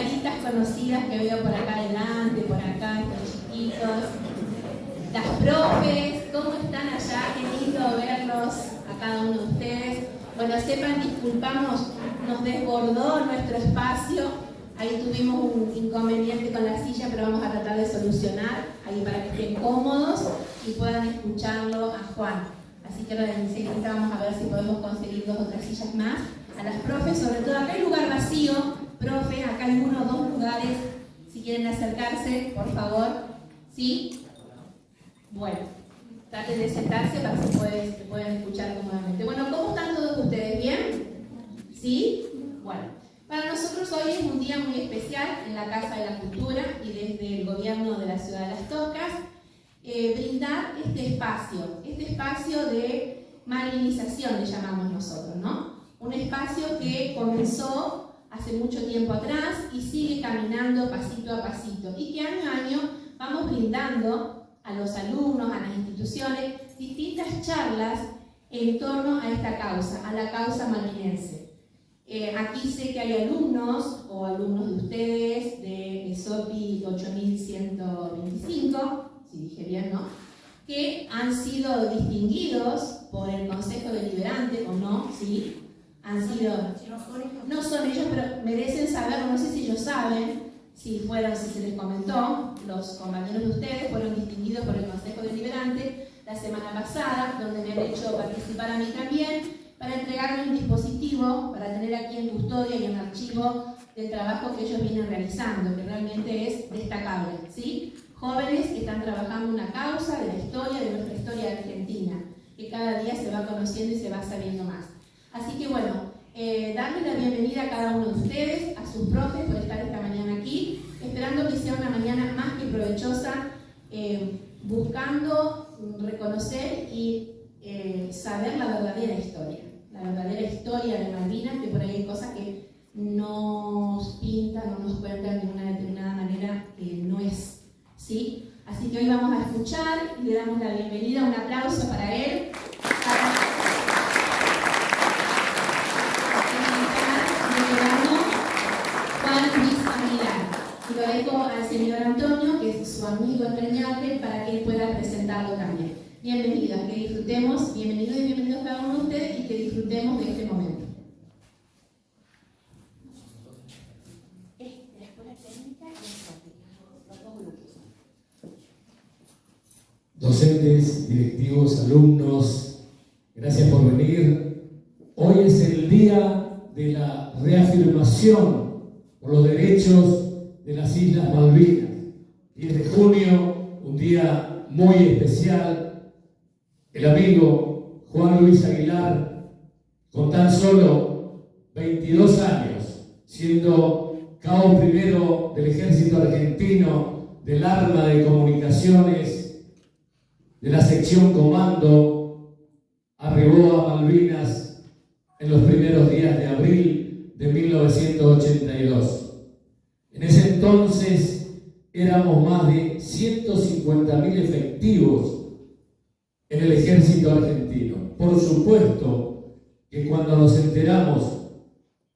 caritas conocidas que veo por acá adelante, por acá, estos chiquitos. Las profes, ¿cómo están allá? Qué lindo verlos a cada uno de ustedes. Bueno, sepan, disculpamos, nos desbordó nuestro espacio. Ahí tuvimos un inconveniente con la silla, pero vamos a tratar de solucionar ahí para que estén cómodos y puedan escucharlo a Juan. Así que ahora enseguida vamos a ver si podemos conseguir 2 o 3 sillas más. A las profes, sobre todo, acá hay lugar vacío, profe, acá hay 1 o 2 lugares, si quieren acercarse, por favor. ¿Sí? Bueno, traten de sentarse para que se puedan escuchar cómodamente. Bueno, ¿cómo están todos ustedes? ¿Bien? ¿Sí? Bueno, para nosotros hoy es un día muy especial en la Casa de la Cultura y desde el gobierno de la Ciudad de Las Toscas, brindar este espacio de malvinización, le llamamos nosotros, ¿no? Un espacio que comenzó hace mucho tiempo atrás y sigue caminando pasito a pasito y que año a año vamos brindando a los alumnos, a las instituciones, distintas charlas en torno a esta causa, a la causa malvinense. Aquí sé que hay alumnos o alumnos de ustedes de SOPI 8125, si dije bien, ¿no? Que han sido distinguidos por el Consejo Deliberante, ¿o no? ¿Sí? Han sido... No son ellos, pero merecen saber, no sé si ellos saben, si se les comentó, los compañeros de ustedes fueron distinguidos por el Consejo Deliberante la semana pasada, donde me han hecho participar a mí también, para entregarme un dispositivo, para tener aquí en custodia y en archivo del trabajo que ellos vienen realizando, que realmente es destacable, ¿sí? Jóvenes que están trabajando una causa de la historia, de nuestra historia de Argentina, que cada día se va conociendo y se va sabiendo más. Así que bueno, darle la bienvenida a cada uno de ustedes, a sus profes por estar esta mañana aquí, esperando que sea una mañana más que provechosa, buscando reconocer y saber la verdadera historia de Malvinas, que por ahí hay cosas que nos pintan o nos cuentan de una determinada manera que no es, ¿sí? Así que hoy vamos a escuchar y le damos la bienvenida, un aplauso para él. Juan Luis Aguilar. Y lo dejo al señor Antonio, que es su amigo entrañable, para que él pueda presentarlo también. Bienvenidos, que disfrutemos, bienvenidos y bienvenidos cada uno de ustedes y que disfrutemos de este momento. La escuela técnica y los 2 grupos. Docentes, directivos, alumnos, gracias por venir. Hoy es el día de la reafirmación por los derechos de las Islas Malvinas. 10 de junio, un día muy especial. El amigo Juan Luis Aguilar, con tan solo 22 años, siendo cabo primero del Ejército Argentino, del Arma de Comunicaciones, de la sección Comando, arribó a Malvinas en los primeros días de abril de 1982. En ese entonces éramos más de 150.000 efectivos en el ejército argentino. Por supuesto que cuando nos enteramos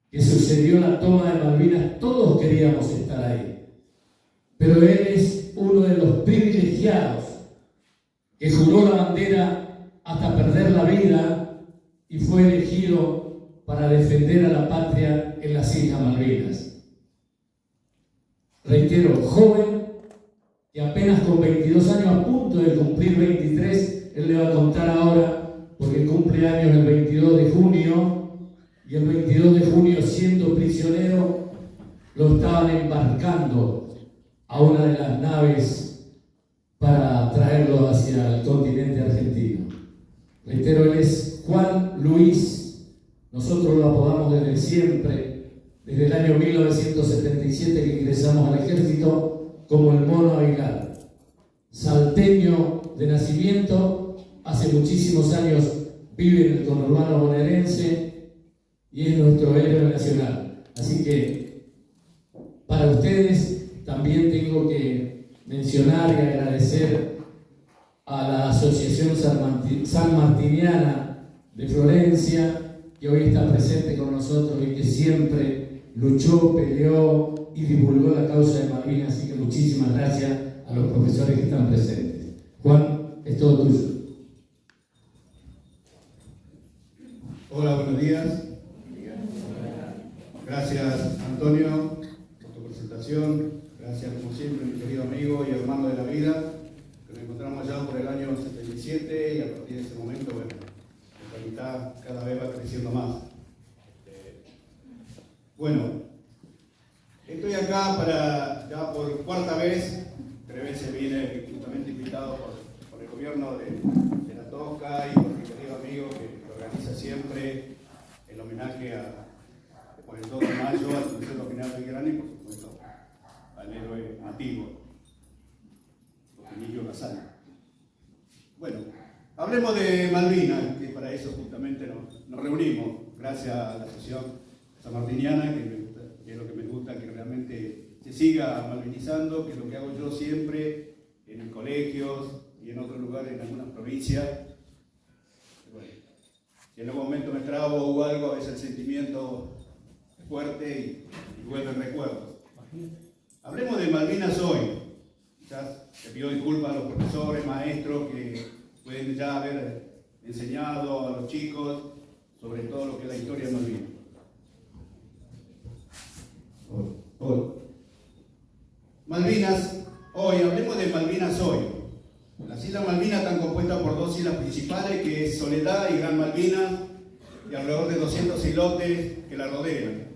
que sucedió la toma de Malvinas, todos queríamos estar ahí. Pero él es uno de los privilegiados que juró la bandera hasta perder la vida y fue elegido para defender a la patria en las Islas Malvinas. Reitero, joven, que apenas con 22 años, a punto de cumplir 23, él le va a contar ahora, porque cumple años el 22 de junio, y el 22 de junio, siendo prisionero, lo estaban embarcando a una de las naves para traerlo hacia el continente argentino. Reitero, él es Juan Luis, nosotros lo apodamos desde siempre, desde el año 1977 que ingresamos al ejército, como el Mono Aguilar. Salteño de nacimiento, hace muchísimos años vive en el conurbano bonaerense y es nuestro héroe nacional. Así que para ustedes también tengo que mencionar y agradecer a la Asociación Sanmartiniana de Florencia, que hoy está presente con nosotros y que siempre luchó, peleó y divulgó la causa de Malvinas, así que muchísimas gracias a los profesores que están presentes. Juan, es todo tuyo. Hola, buenos días. Gracias, Antonio, por tu presentación. Gracias, como siempre, mi querido amigo y hermano de la vida, que nos encontramos ya por el año 77 y a partir de ese momento, bueno, nuestra amistad cada vez va creciendo más. Bueno, estoy acá ya por cuarta vez, 3 veces vine justamente invitado por el gobierno de La Tosca y por mi querido amigo que organiza siempre el homenaje por el 2 de mayo al Consejo General Belgrano y por supuesto al héroe nativo, Emilio Casal. Bueno, hablemos de Malvinas, que para eso justamente nos reunimos, gracias a la Asociación Sanmartiniana, que es lo que me gusta, que realmente se siga malvinizando, que es lo que hago yo siempre en colegios y en otros lugares, en algunas provincias. Bueno, si en algún momento me trabo o algo, a veces el sentimiento es fuerte y vuelve el recuerdo. Hablemos de Malvinas hoy. Ya te pido disculpas a los profesores, maestros que pueden ya haber enseñado a los chicos sobre todo lo que es la historia de Malvinas. Malvinas, hoy, hablemos de Malvinas hoy. Las Islas Malvinas están compuestas por 2 islas principales, que es Soledad y Gran Malvinas, y alrededor de 200 islotes que la rodean.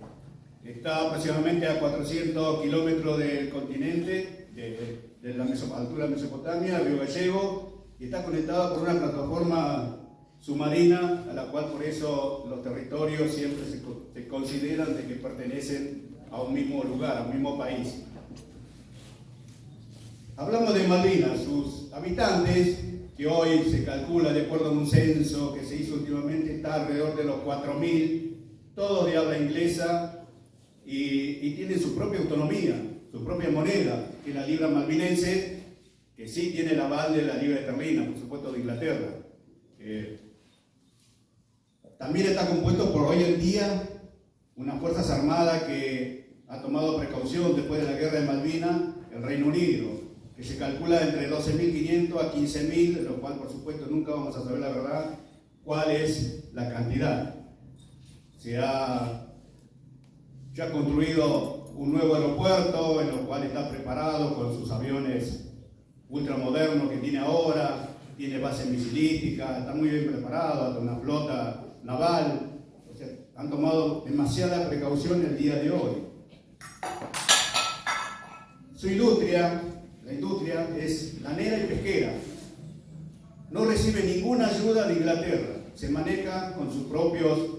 Está aproximadamente a 400 kilómetros del continente, de la altura de Mesopotamia, Río Gallego, y está conectada por una plataforma submarina, a la cual por eso los territorios siempre se consideran de que pertenecen a un mismo lugar, a un mismo país. Hablamos de Malvinas, sus habitantes, que hoy se calcula de acuerdo a un censo que se hizo últimamente, está alrededor de los 4.000, todos de habla inglesa, y tienen su propia autonomía, su propia moneda, que es la libra malvinense, que sí tiene el aval de la libra esterlina, por supuesto de Inglaterra. También está compuesto por hoy en día unas fuerzas armadas que ha tomado precaución después de la guerra de Malvinas, el Reino Unido, que se calcula entre 12.500 a 15.000, de lo cual por supuesto nunca vamos a saber la verdad cuál es la cantidad. Se ha construido un nuevo aeropuerto en el cual está preparado con sus aviones ultramodernos que tiene ahora, tiene base misilística, está muy bien preparado, hasta una flota naval. O sea, han tomado demasiada precaución el día de hoy. Su industria, la industria es lanera y pesquera. No recibe ninguna ayuda de Inglaterra. Se maneja con sus propios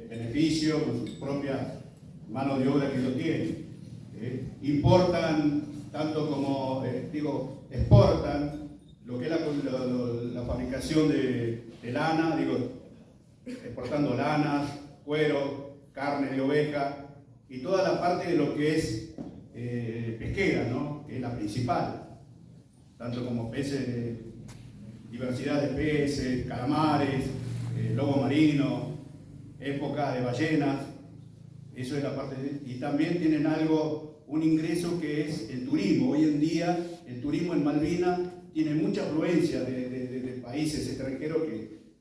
beneficios, con sus propias manos de obra que ellos tienen. Importan, tanto como exportan lo que es la fabricación de lana, exportando lanas, cuero, carne de oveja y toda la parte de lo que es pesquera, ¿no? Que es la principal, tanto como peces, diversidad de peces, calamares, lobo marino, época de ballenas. Eso es la parte y también tienen un ingreso que es el turismo. Hoy en día el turismo en Malvinas tiene mucha afluencia de países extranjeros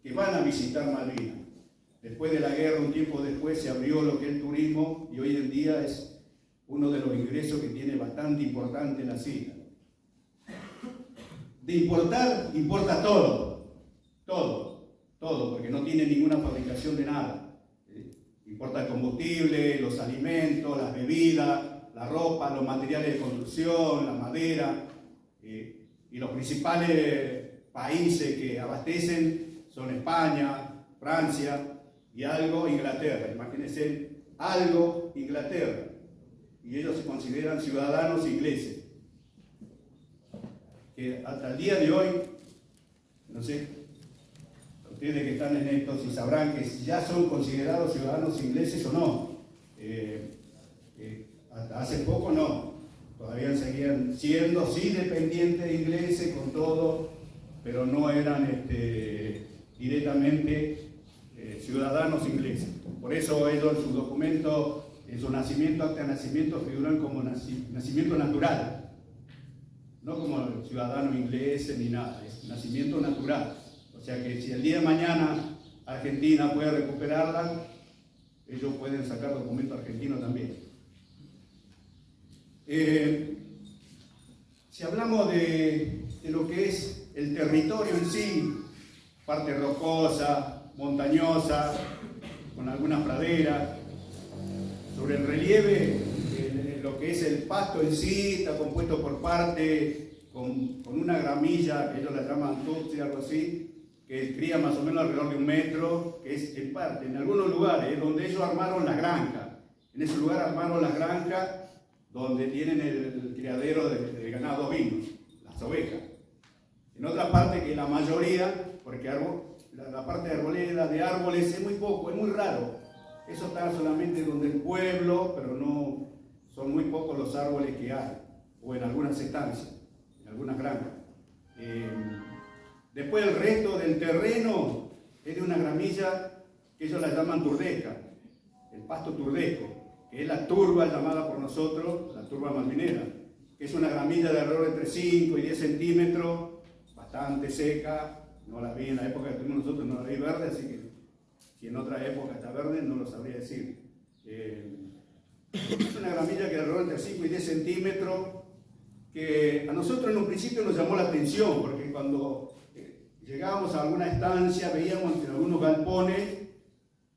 que van a visitar Malvinas. Después de la guerra, un tiempo después, se abrió lo que es el turismo y hoy en día es uno de los ingresos que tiene bastante importante en las islas. De importar, importa todo, porque no tiene ninguna fabricación de nada. Importa el combustible, los alimentos, las bebidas, la ropa, los materiales de construcción, la madera, y los principales países que abastecen son España, Francia y algo Inglaterra. Imagínense, algo Inglaterra. Y ellos se consideran ciudadanos ingleses. Que hasta el día de hoy, no sé, ustedes que están en esto, si sabrán que ya son considerados ciudadanos ingleses o no. Hasta hace poco no. Todavía seguían siendo, sí, dependientes ingleses con todo, pero no eran directamente ciudadanos ingleses. Por eso ellos en sus documentos en su nacimiento, acta de nacimiento, figuran como nacimiento natural, no como ciudadano inglés ni nada, es nacimiento natural. O sea que si el día de mañana Argentina puede recuperarla, ellos pueden sacar documento argentino también. Si hablamos de lo que es el territorio en sí, parte rocosa, montañosa, con algunas praderas, sobre el relieve, lo que es el pasto en sí está compuesto por parte con una gramilla, que ellos la llaman tutsi, algo así, que cría más o menos alrededor de 1 metro, que es en parte, en algunos lugares, donde ellos armaron la granja. En ese lugar armaron las granjas donde tienen el criadero de ganado ovino, las ovejas. En otra parte, que la mayoría, porque la parte de arboleda, de árboles, es muy poco, es muy raro. Eso está solamente donde el pueblo, pero no, son muy pocos los árboles que hay, o en algunas estancias, en algunas granjas. Después el resto del terreno es de una gramilla que ellos la llaman turdeca, el pasto turdeco, que es la turba llamada por nosotros, la turba malvinera, que es una gramilla de alrededor entre 5 y 10 centímetros, bastante seca. No la vi en la época que tuvimos nosotros, no la vi verde, así que si en otra época está verde no lo sabría decir. Es una gramilla que de alrededor entre 5 y 10 centímetros, que a nosotros en un principio nos llamó la atención, porque cuando llegábamos a alguna estancia veíamos en algunos galpones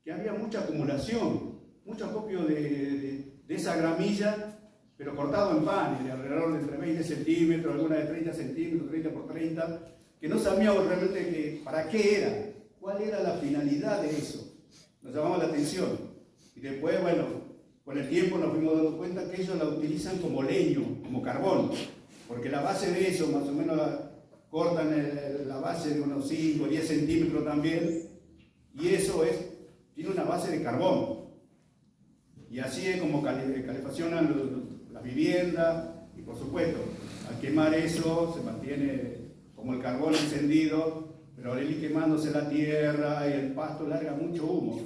que había mucha acumulación, mucho acopio de esa gramilla, pero cortado en panes, de alrededor de entre 20 centímetros, alguna de 30 centímetros, 30 por 30, que no sabíamos realmente para qué era, cuál era la finalidad de eso. Nos llamaba la atención. Y después, bueno, con el tiempo nos fuimos dando cuenta que ellos la utilizan como leño, como carbón, porque la base de eso, más o menos cortan la base de unos 5 o 10 centímetros también, y eso tiene una base de carbón. Y así es como calefaccionan la vivienda, y por supuesto, al quemar eso se mantiene como el carbón encendido, pero al ir quemándose la tierra y el pasto larga mucho humo.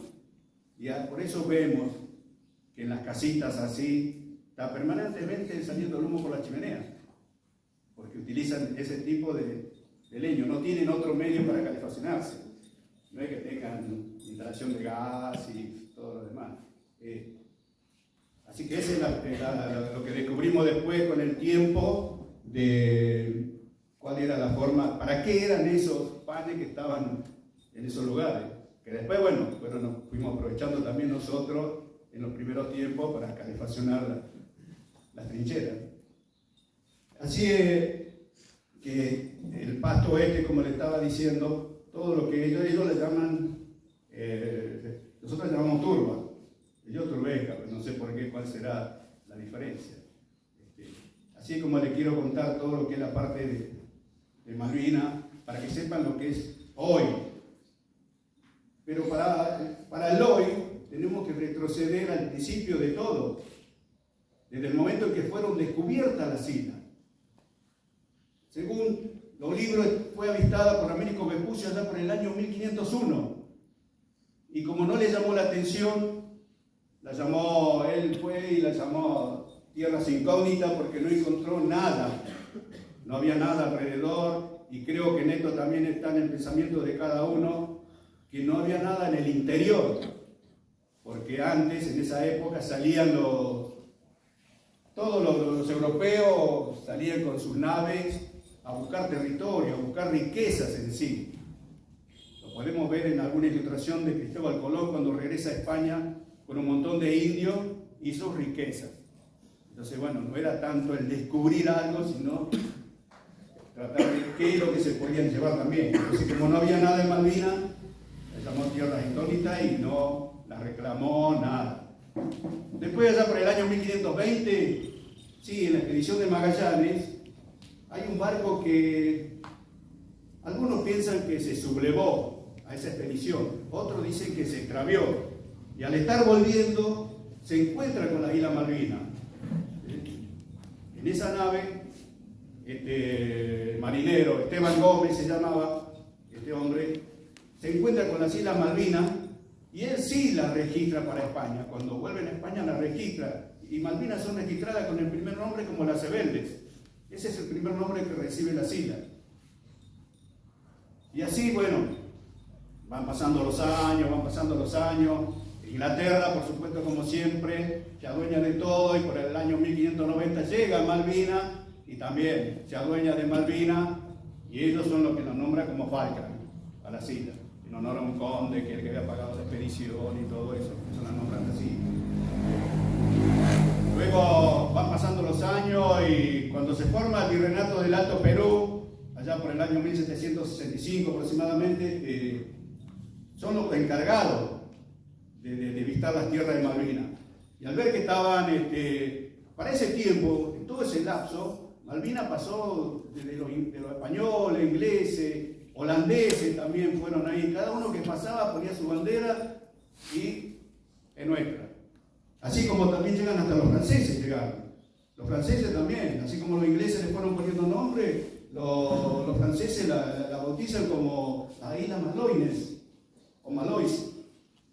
Y por eso vemos que en las casitas así está permanentemente saliendo el humo por las chimeneas, porque utilizan ese tipo de leño, no tienen otro medio para calefaccionarse, no es que tengan instalación de gas y todo lo demás. Así que ese es lo que descubrimos después con el tiempo, de cuál era la forma, para qué eran esos panes que estaban en esos lugares, que después, bueno, nos fuimos aprovechando también nosotros en los primeros tiempos para calefaccionar las trincheras. Así es que el pasto como le estaba diciendo, todo lo que ellos le llaman, nosotros le llamamos turba, ellos turbeca, pues no sé por qué, cuál será la diferencia. Así como les quiero contar todo lo que es la parte de Malvinas, para que sepan lo que es hoy. Pero para el hoy tenemos que retroceder al principio de todo, desde el momento en que fueron descubiertas las islas. Según los libros, fue avistada por Américo Vespucio allá por el año 1501. Y como no le llamó la atención, él fue y la llamó tierras incógnitas porque no encontró nada. No había nada alrededor, y creo que en esto también está en el pensamiento de cada uno, que no había nada en el interior, porque antes, en esa época, salían todos los europeos, salían con sus naves a buscar territorio, a buscar riquezas en sí. Lo podemos ver en alguna ilustración de Cristóbal Colón cuando regresa a España con un montón de indios y sus riquezas. Entonces, bueno, no era tanto el descubrir algo, sino tratar de qué es lo que se podían llevar también. Entonces, como no había nada en Malvinas, la llamó tierras incógnitas y no la reclamó nada. Después, allá por el año 1520, sí, en la expedición de Magallanes, hay un barco que algunos piensan que se sublevó a esa expedición, otros dicen que se extravió, y al estar volviendo se encuentra con las Islas Malvinas. En esa nave, marinero Esteban Gómez se llamaba, este hombre, se encuentra con las Islas Malvinas Y él sí la registra para España. Cuando vuelven a España la registra. Y Malvinas son registradas con el primer nombre como las Rebeldes. Ese es el primer nombre que recibe las islas. Y así, bueno, van pasando los años. Inglaterra, por supuesto, como siempre, se adueña de todo y por el año 1590 llega a Malvinas y también se adueña de Malvinas y ellos son los que nos nombran como Falkland a las islas, en honor a un conde que había pagado la expedición y todo eso, eso la nombran así. Luego van pasando los años y cuando se forma el Virreinato del Alto Perú, allá por el año 1765 aproximadamente, son los encargados de visitar las tierras de Malvinas. Y al ver que estaban, para ese tiempo, en todo ese lapso, Malvinas pasó de los españoles, ingleses, holandeses también fueron ahí. Cada uno que pasaba ponía su bandera y es nuestra. Así como también llegan hasta los franceses, llegaron. Los franceses también, así como los ingleses le fueron poniendo nombre, los franceses la bautizan como la isla Maloines, o Malois.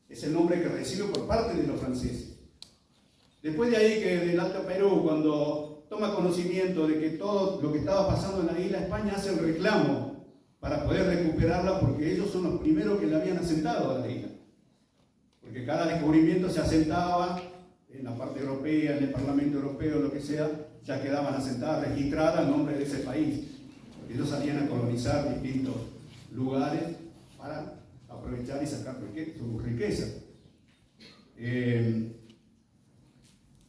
Es el nombre que recibe por parte de los franceses. Después de ahí que del Alto Perú, cuando toma conocimiento de que todo lo que estaba pasando en la isla, España hace el reclamo para poder recuperarla porque ellos son los primeros que la habían asentado a la isla. Porque cada descubrimiento se asentaba en la parte europea, en el Parlamento Europeo, lo que sea, ya quedaban asentadas, registradas el nombre de ese país. Porque ellos salían a colonizar distintos lugares para aprovechar y sacar su riqueza.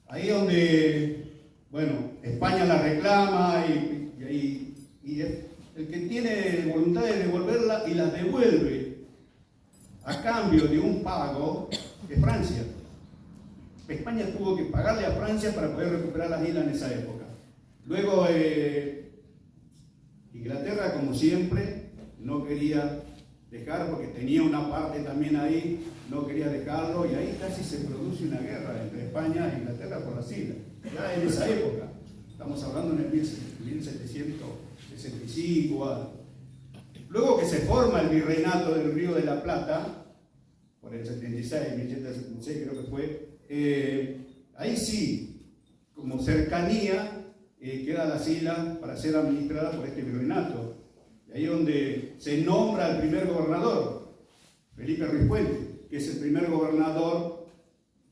Ahí donde, bueno, España la reclama y el que tiene voluntad de devolverla y la devuelve a cambio de un pago de Francia. España tuvo que pagarle a Francia para poder recuperar las islas en esa época. Luego, Inglaterra, como siempre, no quería dejar, porque tenía una parte también ahí, no quería dejarlo, y ahí casi se produce una guerra entre España e Inglaterra por las islas, ya en esa época, estamos hablando en el 1765 algo. Luego que se forma el Virreinato del Río de la Plata, por el 76, 1776 creo que fue, ahí sí, como cercanía, quedan las islas para ser administradas por este virreinato. Ahí donde se nombra al primer gobernador, Felipe Ruiz Puente, que es el primer gobernador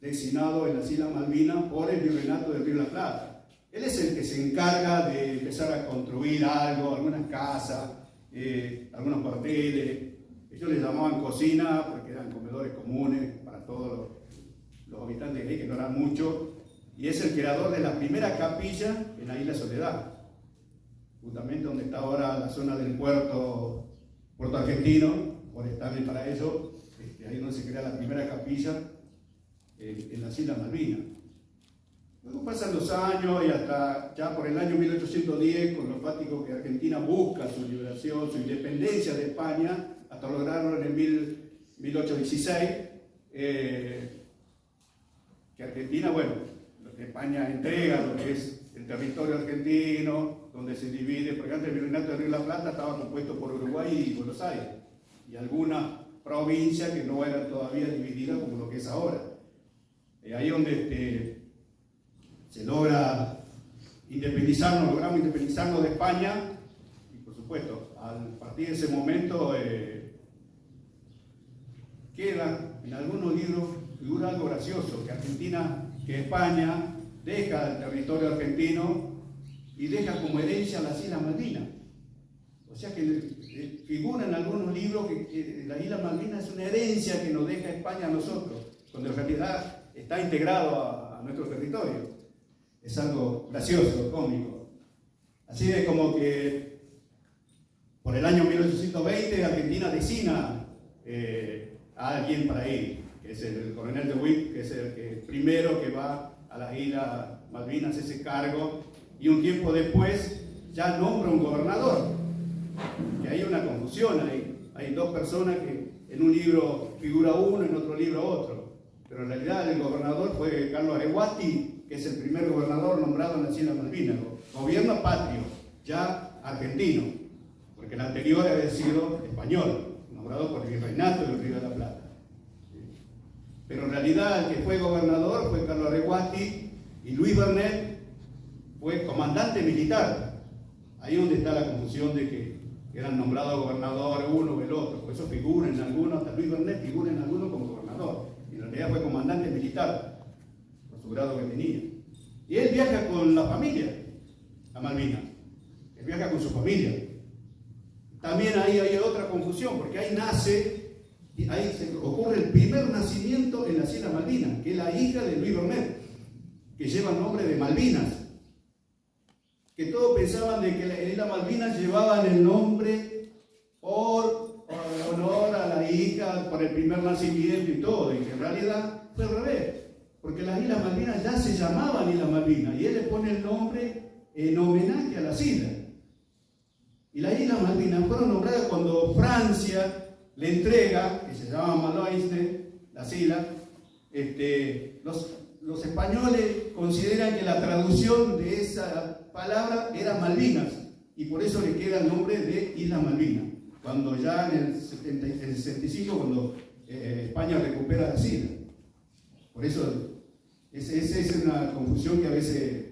designado en las Islas Malvinas por el Virreinato del Río de la Plata. Él es el que se encarga de empezar a construir algo, algunas casas, algunos cuarteles. Ellos les llamaban cocina porque eran comedores comunes para todos los habitantes de ahí, que no eran muchos. Y es el creador de la primera capilla en la isla Soledad, justamente donde está ahora la zona del puerto argentino, forestal para ello, ahí donde se crea la primera capilla en las Islas Malvinas. Luego pasan los años y hasta ya por el año 1810, con los fáticos que Argentina busca su liberación, su independencia de España, hasta lograrlo en el 1816, que Argentina, bueno, España entrega lo que es el territorio argentino, donde se divide, porque antes el Virreinato del Río de la Plata estaba compuesto por Uruguay y Buenos Aires, y algunas provincias que no eran todavía divididas como lo que es ahora. Ahí donde se logra logramos independizarnos de España, y por supuesto, a partir de ese momento queda en algunos libros, figura algo gracioso, que España deja el territorio argentino y deja como herencia las Islas Malvinas. O sea que figura en algunos libros que la Isla Malvinas es una herencia que nos deja España a nosotros, cuando en realidad está integrado a nuestro territorio. Es algo gracioso, cómico. Así de como que por el año 1820 Argentina designa a alguien para ir, que es el coronel de Witt, que es el primero que va a las Islas Malvinas, ese cargo, y un tiempo después ya nombra un gobernador, que hay una confusión ahí. Hay dos personas que en un libro figura uno, en otro libro otro, pero en realidad el gobernador fue Carlos Areguati, que es el primer gobernador nombrado en las Islas Malvinas, gobierno patrio, ya argentino, porque el anterior había sido español, nombrado por el Virreinato del Río de la Plata. pero en realidad el que fue gobernador fue Carlos Areguasti y Luis Bernet fue comandante militar. Ahí es donde está la confusión de que eran nombrados gobernadores uno o el otro, por eso figura en algunos, hasta Luis Bernet figura en algunos como gobernador, y en realidad fue comandante militar, por su grado que tenía. Y él viaja con la familia a Malvinas, él viaja con su familia. También ahí hay otra confusión, porque ahí nace, ahí ocurre el primer nacimiento en las Islas Malvinas, que es la hija de Luis Bernet, que lleva el nombre de Malvinas. Que todos pensaban de que las Islas Malvinas llevaban el nombre por honor a la hija, por el primer nacimiento y todo, y que en realidad fue al revés, porque las Islas Malvinas ya se llamaban Islas Malvinas, y él le pone el nombre en homenaje a las islas. Y las Islas Malvinas fueron nombradas cuando Francia le entrega, que se llama Maloines, las islas, los españoles consideran que la traducción de esa palabra era Malvinas, y por eso le queda el nombre de Islas Malvinas, cuando ya en el 65, cuando España recupera las islas. Por eso, esa es una confusión que a veces,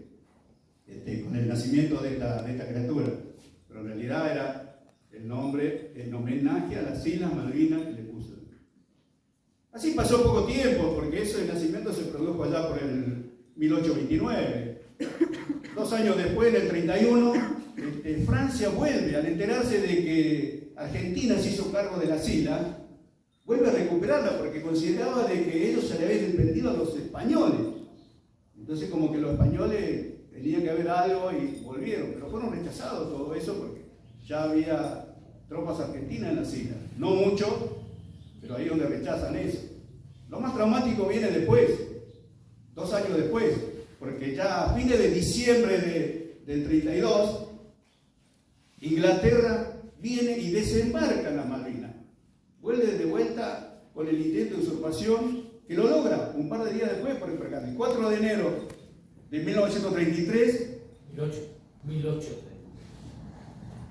con el nacimiento de esta criatura, pero en realidad era el nombre en homenaje a las Islas Malvinas que le puso. Así pasó poco tiempo, porque ese nacimiento se produjo allá por el 1829. 2 años después, en el 31, Francia vuelve, al enterarse de que Argentina se hizo cargo de las islas, vuelve a recuperarla porque consideraba de que ellos se le habían vendido a los españoles. Entonces como que los españoles tenían que haber algo y volvieron, pero fueron rechazados todo eso porque ya había tropas argentinas en las islas. No mucho, pero ahí es donde rechazan eso. Lo más traumático viene después, 2 años después, porque ya a fines de diciembre del 32, Inglaterra viene y desembarca en las Malvinas. Vuelve de vuelta con el intento de usurpación, que lo logra un par de días después por el fracaso. El 4 de enero de 1933, 1830.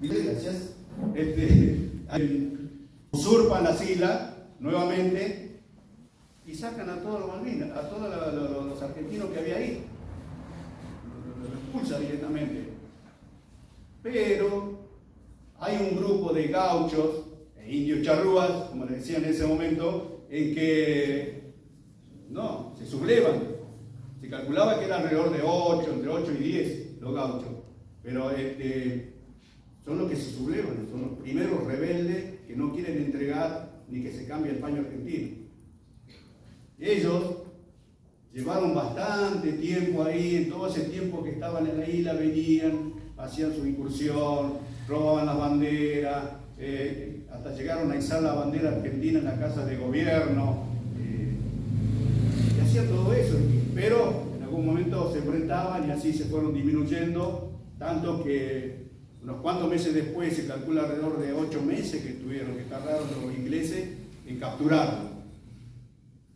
Gracias. Usurpan las islas nuevamente y sacan a todos los Malvinas, a todos los argentinos que había ahí. Los expulsa directamente. Pero hay un grupo de gauchos, indios charrúas, como les decía en ese momento, en que no, se sublevan. Se calculaba que eran alrededor de 8, entre 8 y 10 los gauchos. Pero son los que se sublevan, son los primeros rebeldes que no quieren entregar ni que se cambie el paño argentino. Ellos llevaron bastante tiempo ahí, en todo ese tiempo que estaban en la isla venían, hacían su incursión, robaban las banderas, hasta llegaron a izar la bandera argentina en la casa de gobierno, y hacían todo eso, pero en algún momento se enfrentaban y así se fueron disminuyendo, tanto que unos cuantos meses después, se calcula alrededor de 8 meses que tardaron los ingleses en capturarlo.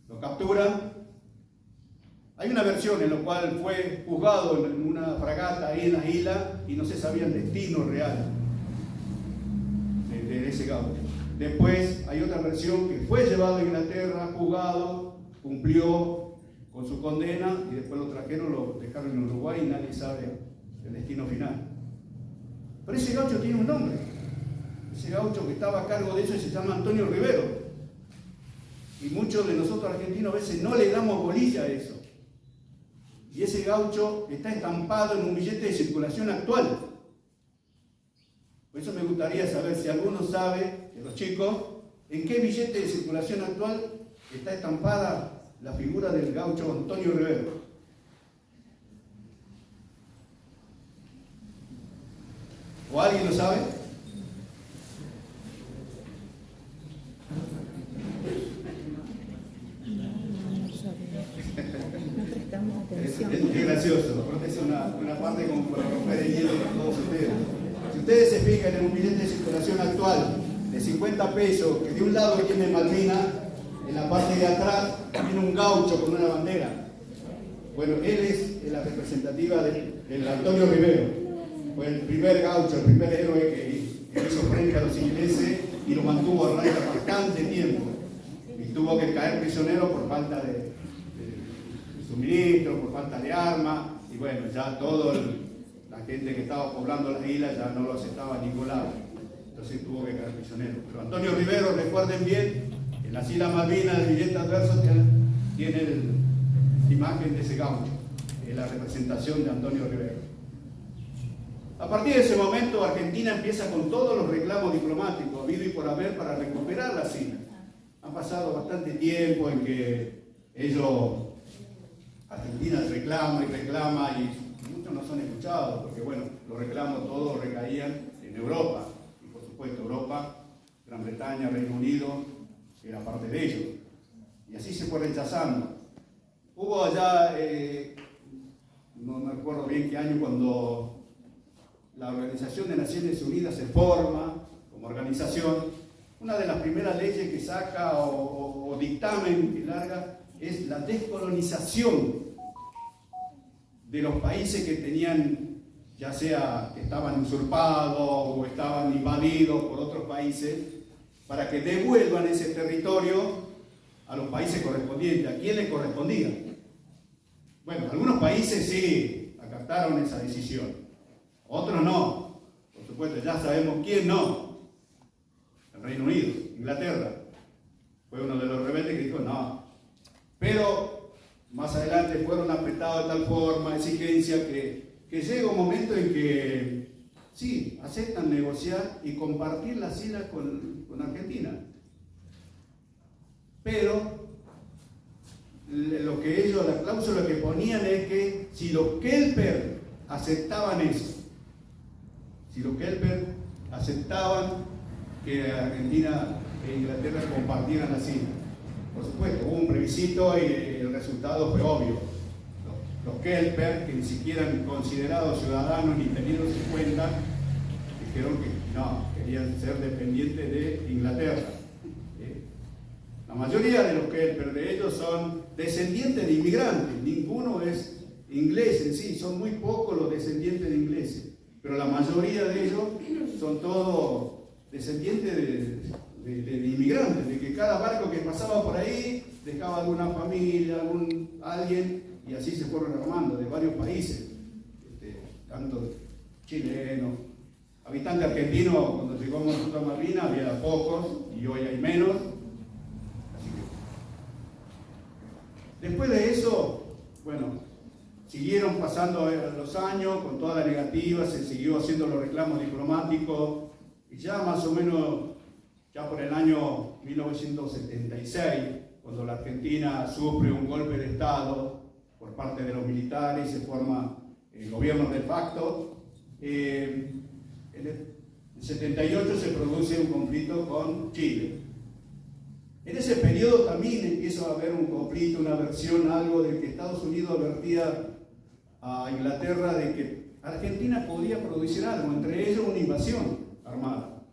Lo capturan. Hay una versión en la cual fue juzgado en una fragata ahí en la isla y no se sabía el destino real de ese gaucho. Después hay otra versión que fue llevado a Inglaterra, juzgado, cumplió con su condena y después lo trajeron, lo dejaron en Uruguay y nadie sabe el destino final. Pero ese gaucho tiene un nombre. Ese gaucho que estaba a cargo de eso se llama Antonio Rivero. Y muchos de nosotros argentinos a veces no le damos bolilla a eso. Y ese gaucho está estampado en un billete de circulación actual. Por eso me gustaría saber si alguno sabe, de los chicos, en qué billete de circulación actual está estampada la figura del gaucho Antonio Rivero. ¿O alguien lo sabe? Es gracioso, porque es una parte como para romper el hielo con todos ustedes. Si ustedes se fijan en un billete de circulación actual de 50 pesos, que de un lado tiene Malvinas, en la parte de atrás tiene un gaucho con una bandera. Bueno, él es la representativa del Antonio Rivero. Fue el primer gaucho, el primer héroe que hizo frente a los ingleses y lo mantuvo a raya bastante tiempo. y tuvo que caer prisionero por falta de suministro, por falta de armas, y bueno, ya toda la gente que estaba poblando las islas ya no lo aceptaba en ningún lado, entonces tuvo que caer prisionero. Pero Antonio Rivero, recuerden bien, en las Islas Malvinas, el billete adverso tiene la imagen de ese gaucho, la representación de Antonio Rivero. A partir de ese momento, Argentina empieza con todos los reclamos diplomáticos habido y por haber para recuperar las islas. Han pasado bastante tiempo en que Argentina reclama y muchos no son escuchados, porque bueno, los reclamos todos recaían en Europa, y por supuesto Europa, Gran Bretaña, Reino Unido, era parte de ellos, y así se fue rechazando. Hubo allá, no me acuerdo bien qué año, cuando la Organización de Naciones Unidas se forma como organización, una de las primeras leyes que saca o dictamen que larga es la descolonización de los países que tenían, ya sea que estaban usurpados o estaban invadidos por otros países, para que devuelvan ese territorio a los países correspondientes. ¿A quién le correspondía? Bueno, algunos países sí acataron esa decisión, otros no. Por supuesto, ya sabemos quién no. El Reino Unido, Inglaterra, fue uno de los rebeldes que dijo no. Pero más adelante fueron apretados de tal forma, exigencia, que llega un momento en que sí, aceptan negociar y compartir las islas con Argentina. Pero la cláusula que ponían es que si los Kelper aceptaban eso, si los Kelper aceptaban que Argentina e Inglaterra compartieran las islas. Por supuesto, hubo un plebiscito y el resultado fue obvio. Los Kelper, que ni siquiera han considerado ciudadanos ni tenidos en cuenta, dijeron que no, querían ser dependientes de Inglaterra. La mayoría de los Kelper de ellos son descendientes de inmigrantes, ninguno es inglés en sí, son muy pocos los descendientes de ingleses, pero la mayoría de ellos son todos descendientes de inmigrantes, de que cada barco que pasaba por ahí dejaba alguna familia, alguien, y así se fueron armando de varios países, tanto chilenos, habitantes argentinos. Cuando llegamos nosotros a Malvinas había pocos y hoy hay menos. Después de eso, bueno, siguieron pasando los años con toda la negativa, se siguió haciendo los reclamos diplomáticos, y ya más o menos, ya por el año 1976, cuando la Argentina sufre un golpe de Estado por parte de los militares y se forma el gobierno de facto, en el 78 se produce un conflicto con Chile. En ese periodo también empieza a haber un conflicto, una versión, algo de que Estados Unidos advertía a Inglaterra de que Argentina podía producir algo, entre ellos una invasión armada.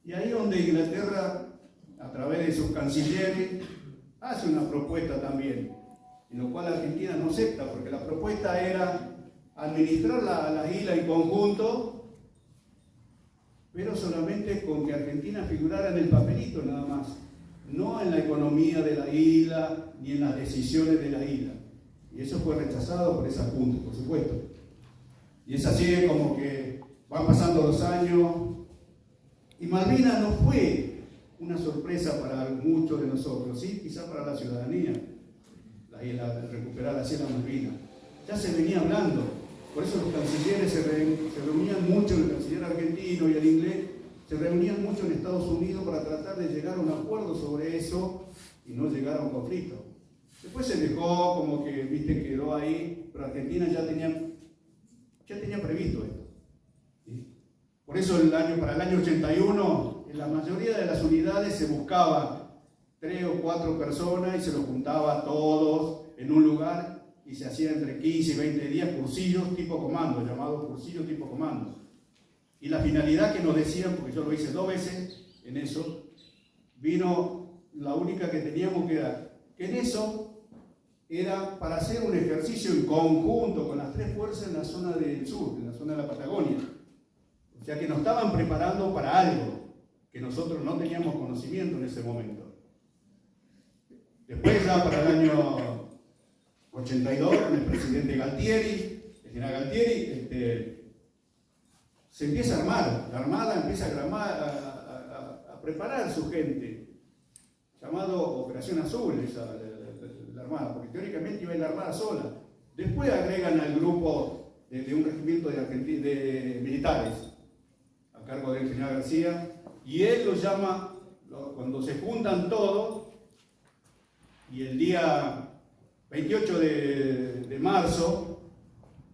Y ahí donde Inglaterra, a través de sus cancilleres, hace una propuesta también, en lo cual Argentina no acepta, porque la propuesta era administrar la isla en conjunto, pero solamente con que Argentina figurara en el papelito nada más, no en la economía de la isla, ni en las decisiones de la isla. Y eso fue rechazado por esa Junta, por supuesto. Y es así como que van pasando los años, y Malvinas no fue una sorpresa para muchos de nosotros, sí, quizás para la ciudadanía, recuperar las Islas Malvinas. Ya se venía hablando. Por eso los cancilleres se reunían mucho, el canciller argentino y el inglés se reunían mucho en Estados Unidos para tratar de llegar a un acuerdo sobre eso y no llegar a un conflicto. Después se dejó como que, quedó ahí, pero Argentina ya tenía previsto esto. ¿Sí? Por eso para el año 81, en la mayoría de las unidades se buscaban 3 o 4 personas y se los juntaba a todos en un lugar, y se hacía entre 15 y 20 días cursillos tipo comando, llamados cursillos tipo comando. Y la finalidad que nos decían, porque yo lo hice 2 veces en eso, la única que teníamos que dar, que en eso era para hacer un ejercicio en conjunto con las 3 fuerzas en la zona del sur, en la zona de la Patagonia. O sea que nos estaban preparando para algo, que nosotros no teníamos conocimiento en ese momento. Después, ya para el año 82, con el presidente Galtieri, el general Galtieri, se empieza a armar, la Armada empieza a preparar su gente, llamado Operación Azul, la Armada, porque teóricamente iba a ir la Armada sola. Después agregan al grupo de un regimiento de militares, a cargo del general García, y él lo llama, cuando se juntan todos, y el día 28 de marzo,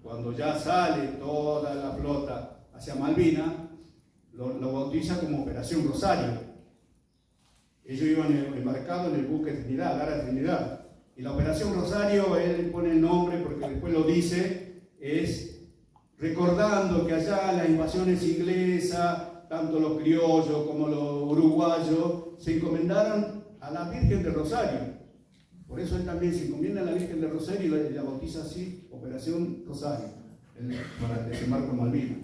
cuando ya sale toda la flota hacia Malvinas, lo bautiza como Operación Rosario. Ellos iban embarcados en el buque Trinidad, Lara Trinidad. Y la Operación Rosario, él pone el nombre porque después lo dice, es recordando que allá las invasiones inglesas, tanto los criollos como los uruguayos, se encomendaron a la Virgen de Rosario. Por eso él también se encomienda a la Virgen de Rosario y la bautiza así, Operación Rosario, para el desembarco en Malvinas.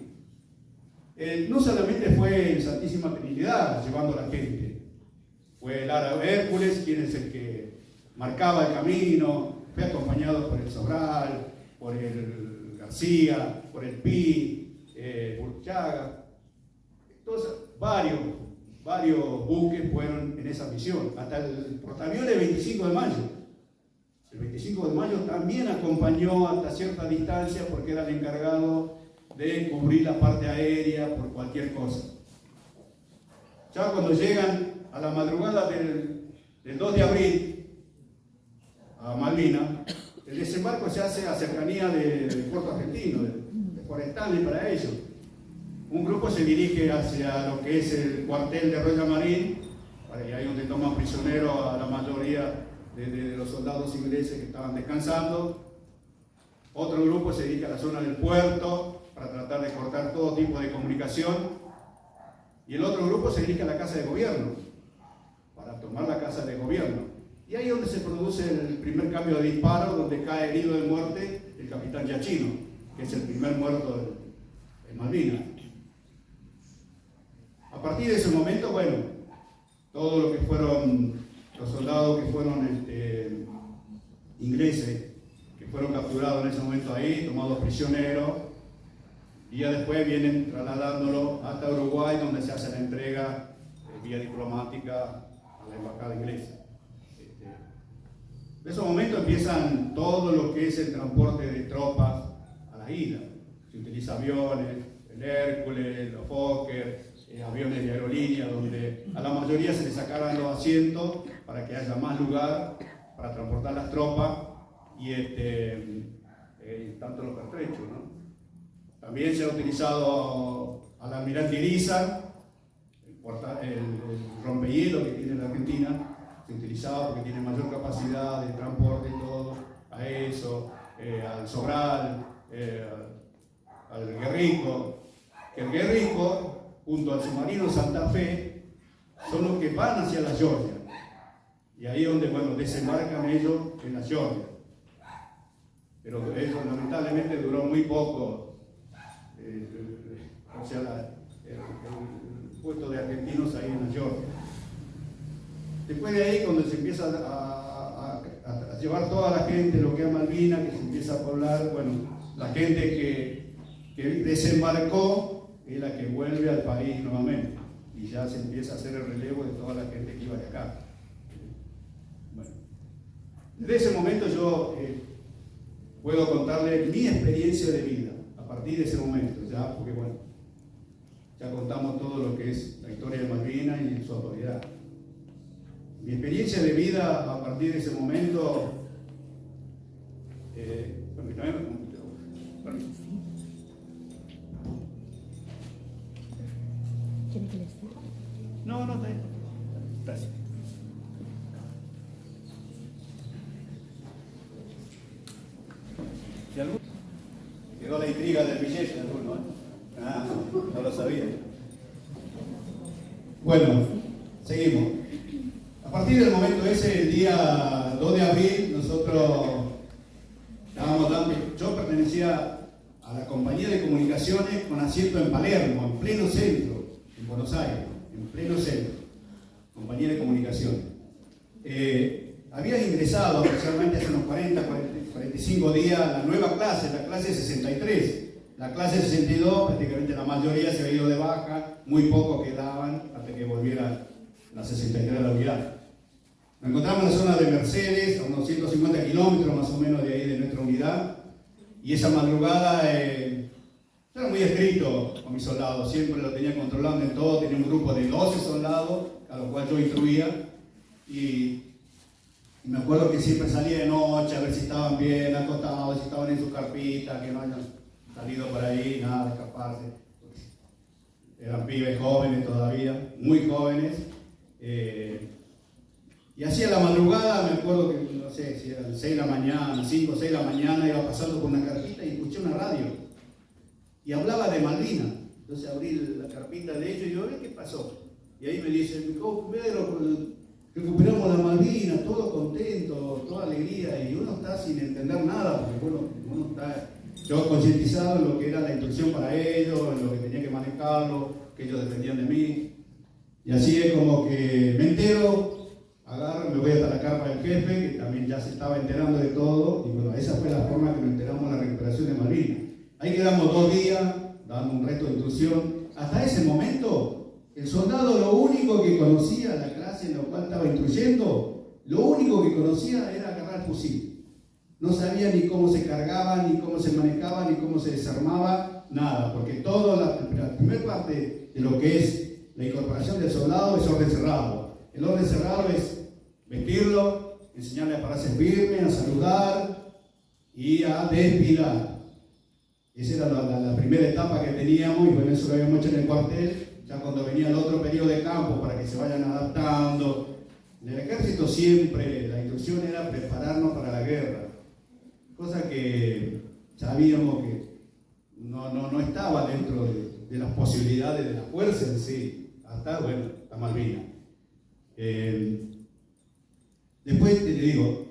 No solamente fue el Santísima Trinidad llevando a la gente, fue el árabe Hércules, quien es el que marcaba el camino, fue acompañado por el Sobral, por el García, por el Pi, Burchaga. Entonces, varios buques fueron en esa misión, hasta el portaaviones 25 de mayo. El 25 de mayo también acompañó hasta cierta distancia porque era el encargado de cubrir la parte aérea por cualquier cosa. Ya cuando llegan a la madrugada del 2 de abril a Malvinas, el desembarco se hace a cercanía del puerto argentino, de Forestales para ellos. Un grupo se dirige hacia lo que es el cuartel de Royal Marine, y ahí donde toman prisioneros a la mayoría de los soldados ingleses que estaban descansando. Otro grupo se dirige a la zona del puerto para tratar de cortar todo tipo de comunicación. Y el otro grupo se dirige a la casa de gobierno, para tomar la casa de gobierno. Y ahí es donde se produce el primer cambio de disparo, donde cae herido de muerte el capitán Giachino, que es el primer muerto en Malvinas. A partir de ese momento, bueno, todo lo que fueron los soldados que fueron ingleses, que fueron capturados en ese momento ahí, tomados prisioneros, y ya después vienen trasladándolo hasta Uruguay, donde se hace la entrega vía diplomática a la embajada inglesa. En ese momento empiezan todo lo que es el transporte de tropas a la isla. Se utiliza aviones, el Hércules, los Fokker, aviones de aerolínea, donde a la mayoría se les sacaran los asientos para que haya más lugar para transportar las tropas y tanto los pertrechos, ¿no? También se ha utilizado al almirante Irizar, el rompehielo que tiene la Argentina, se utilizaba porque tiene mayor capacidad de transporte y todo, a eso, al Sobral, al Guerrico, que el Guerrico, junto al submarino Santa Fe, son los que van hacia la Georgia. Y ahí es donde, bueno, desembarcan ellos en la Georgia. Pero eso lamentablemente duró muy poco. O sea, el puesto de argentinos ahí en la Georgia. Después de ahí, cuando se empieza a llevar toda la gente, lo que es Malvinas, que se empieza a poblar, bueno, la gente que desembarcó es la que vuelve al país nuevamente. Y ya se empieza a hacer el relevo de toda la gente que iba de acá. Bueno, desde ese momento yo puedo contarle mi experiencia de vida, a partir de ese momento, ya, porque bueno, ya contamos todo lo que es la historia de Malvinas y su autoridad. Mi experiencia de vida a partir de ese momento, no, está bien. Gracias. Quedó la intriga del billete de alguno, ¿eh? No lo sabía. Bueno, seguimos. A partir del momento ese, el día 2 de abril, nosotros estábamos dando, yo pertenecía a la compañía de comunicaciones con asiento en Palermo, en pleno centro, en Buenos Aires, en pleno centro, compañía de comunicación. Había ingresado aproximadamente hace unos 45 días la nueva clase, la clase 63. La clase 62, prácticamente la mayoría se había ido de baja, muy pocos quedaban hasta que volviera la 63 a la unidad. Nos encontramos en la zona de Mercedes, a unos 150 kilómetros más o menos de ahí de nuestra unidad, y esa madrugada yo era muy estricto con mis soldados, siempre lo tenía controlando en todo, tenía un grupo de 12 soldados, a los cuales yo instruía, y me acuerdo que siempre salía de noche a ver si estaban bien acostados, si estaban en su carpita, que no hayan salido por ahí, nada de escaparse. Eran pibes jóvenes todavía, muy jóvenes. Y así a la madrugada, me acuerdo que, no sé, si eran 6 de la mañana, 5 o 6 de la mañana, iba pasando por una carpita y escuché una radio. Y hablaba de Malvinas. Entonces abrí la carpita de ellos y digo, ¿qué pasó? Y ahí me dicen, Pedro, recuperamos la Malvinas, todo contento, toda alegría. Y uno está sin entender nada, porque uno está yo concientizado en lo que era la instrucción para ellos, en lo que tenía que manejarlo, que ellos dependían de mí. Y así es como que me entero. Agarro, me voy hasta la carpa del jefe, que también ya se estaba enterando de todo, y bueno, esa fue la forma que nos enteramos de la recuperación de Malvinas. Ahí quedamos 2 días, dando un resto de instrucción. Hasta ese momento, el soldado lo único que conocía, la clase en la cual estaba instruyendo, lo único que conocía era agarrar el fusil. No sabía ni cómo se cargaba, ni cómo se manejaba, ni cómo se desarmaba, nada, porque toda la primera parte de lo que es la incorporación del soldado es orden cerrado. El orden cerrado es vestirlo, enseñarle a pararse firme, a saludar y a desfilar. Esa era la primera etapa que teníamos, y bueno, eso lo habíamos hecho en el cuartel, ya cuando venía el otro periodo de campo para que se vayan adaptando. En el ejército siempre la instrucción era prepararnos para la guerra, cosa que sabíamos que no estaba dentro de las posibilidades de la fuerza en sí, hasta, bueno, la Malvinas. Después te digo,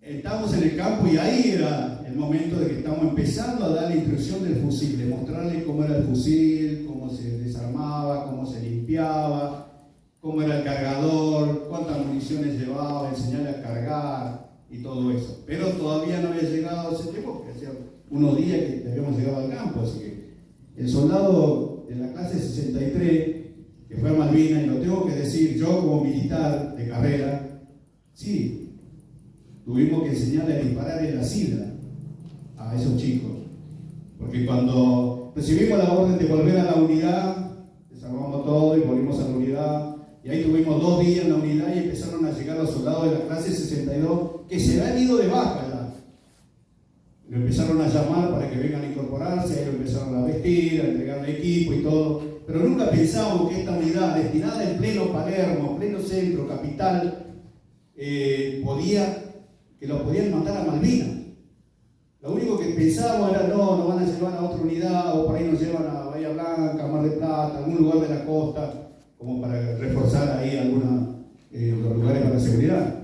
estamos en el campo y ahí era el momento de que estamos empezando a dar la instrucción del fusil, de mostrarle cómo era el fusil, cómo se desarmaba, cómo se limpiaba, cómo era el cargador, cuántas municiones llevaba, enseñarle a cargar y todo eso. Pero todavía no había llegado ese tiempo, porque hacía unos días que habíamos llegado al campo, así que el soldado de la clase 63 que fue a Malvinas, y lo tengo que decir yo como militar de carrera, sí, tuvimos que enseñarle a disparar en la sidra a esos chicos, porque cuando recibimos la orden de volver a la unidad, desarmamos todo y volvimos a la unidad, y ahí tuvimos 2 días en la unidad y empezaron a llegar los soldados de la clase 62 que se habían ido de baja ya. Lo empezaron a llamar para que vengan a incorporarse, ahí lo empezaron a vestir, a entregarle equipo y todo. Pero nunca pensábamos que esta unidad, destinada en pleno Palermo, pleno centro, capital, que los podían mandar a Malvinas. Lo único que pensábamos era, no van a llevar a otra unidad, o por ahí nos llevan a Bahía Blanca, Mar del Plata, algún lugar de la costa, como para reforzar ahí los lugares para la seguridad.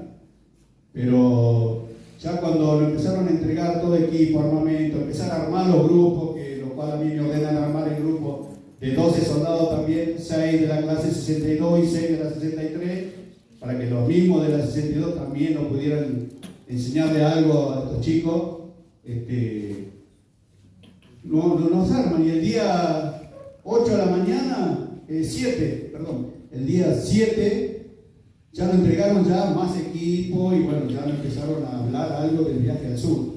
Pero ya cuando lo empezaron a entregar todo equipo, armamento, empezar a armar los grupos, que lo cual a mí me ordenan armar el grupo de 12 soldados también, 6 de la clase 62 y 6 de la 63, para que los mismos de la 62 también nos pudieran enseñarle algo a estos chicos. Nos arman, y el día 8 de la mañana, el día 7, ya nos entregaron ya más equipo, y bueno, ya nos empezaron a hablar algo del viaje al sur.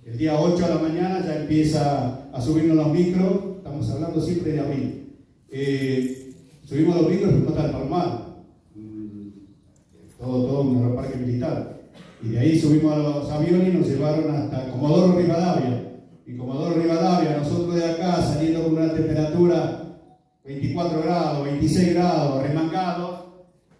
El día 8 de la mañana ya empieza a subirnos los micros, estamos hablando siempre de abril. Subimos los micros y fuimos hasta el Palmar, todo un parque militar. Y de ahí subimos a los aviones y nos llevaron hasta Comodoro Rivadavia. Y Comodoro Rivadavia, nosotros de acá saliendo con una temperatura 24 grados, 26 grados, remangados.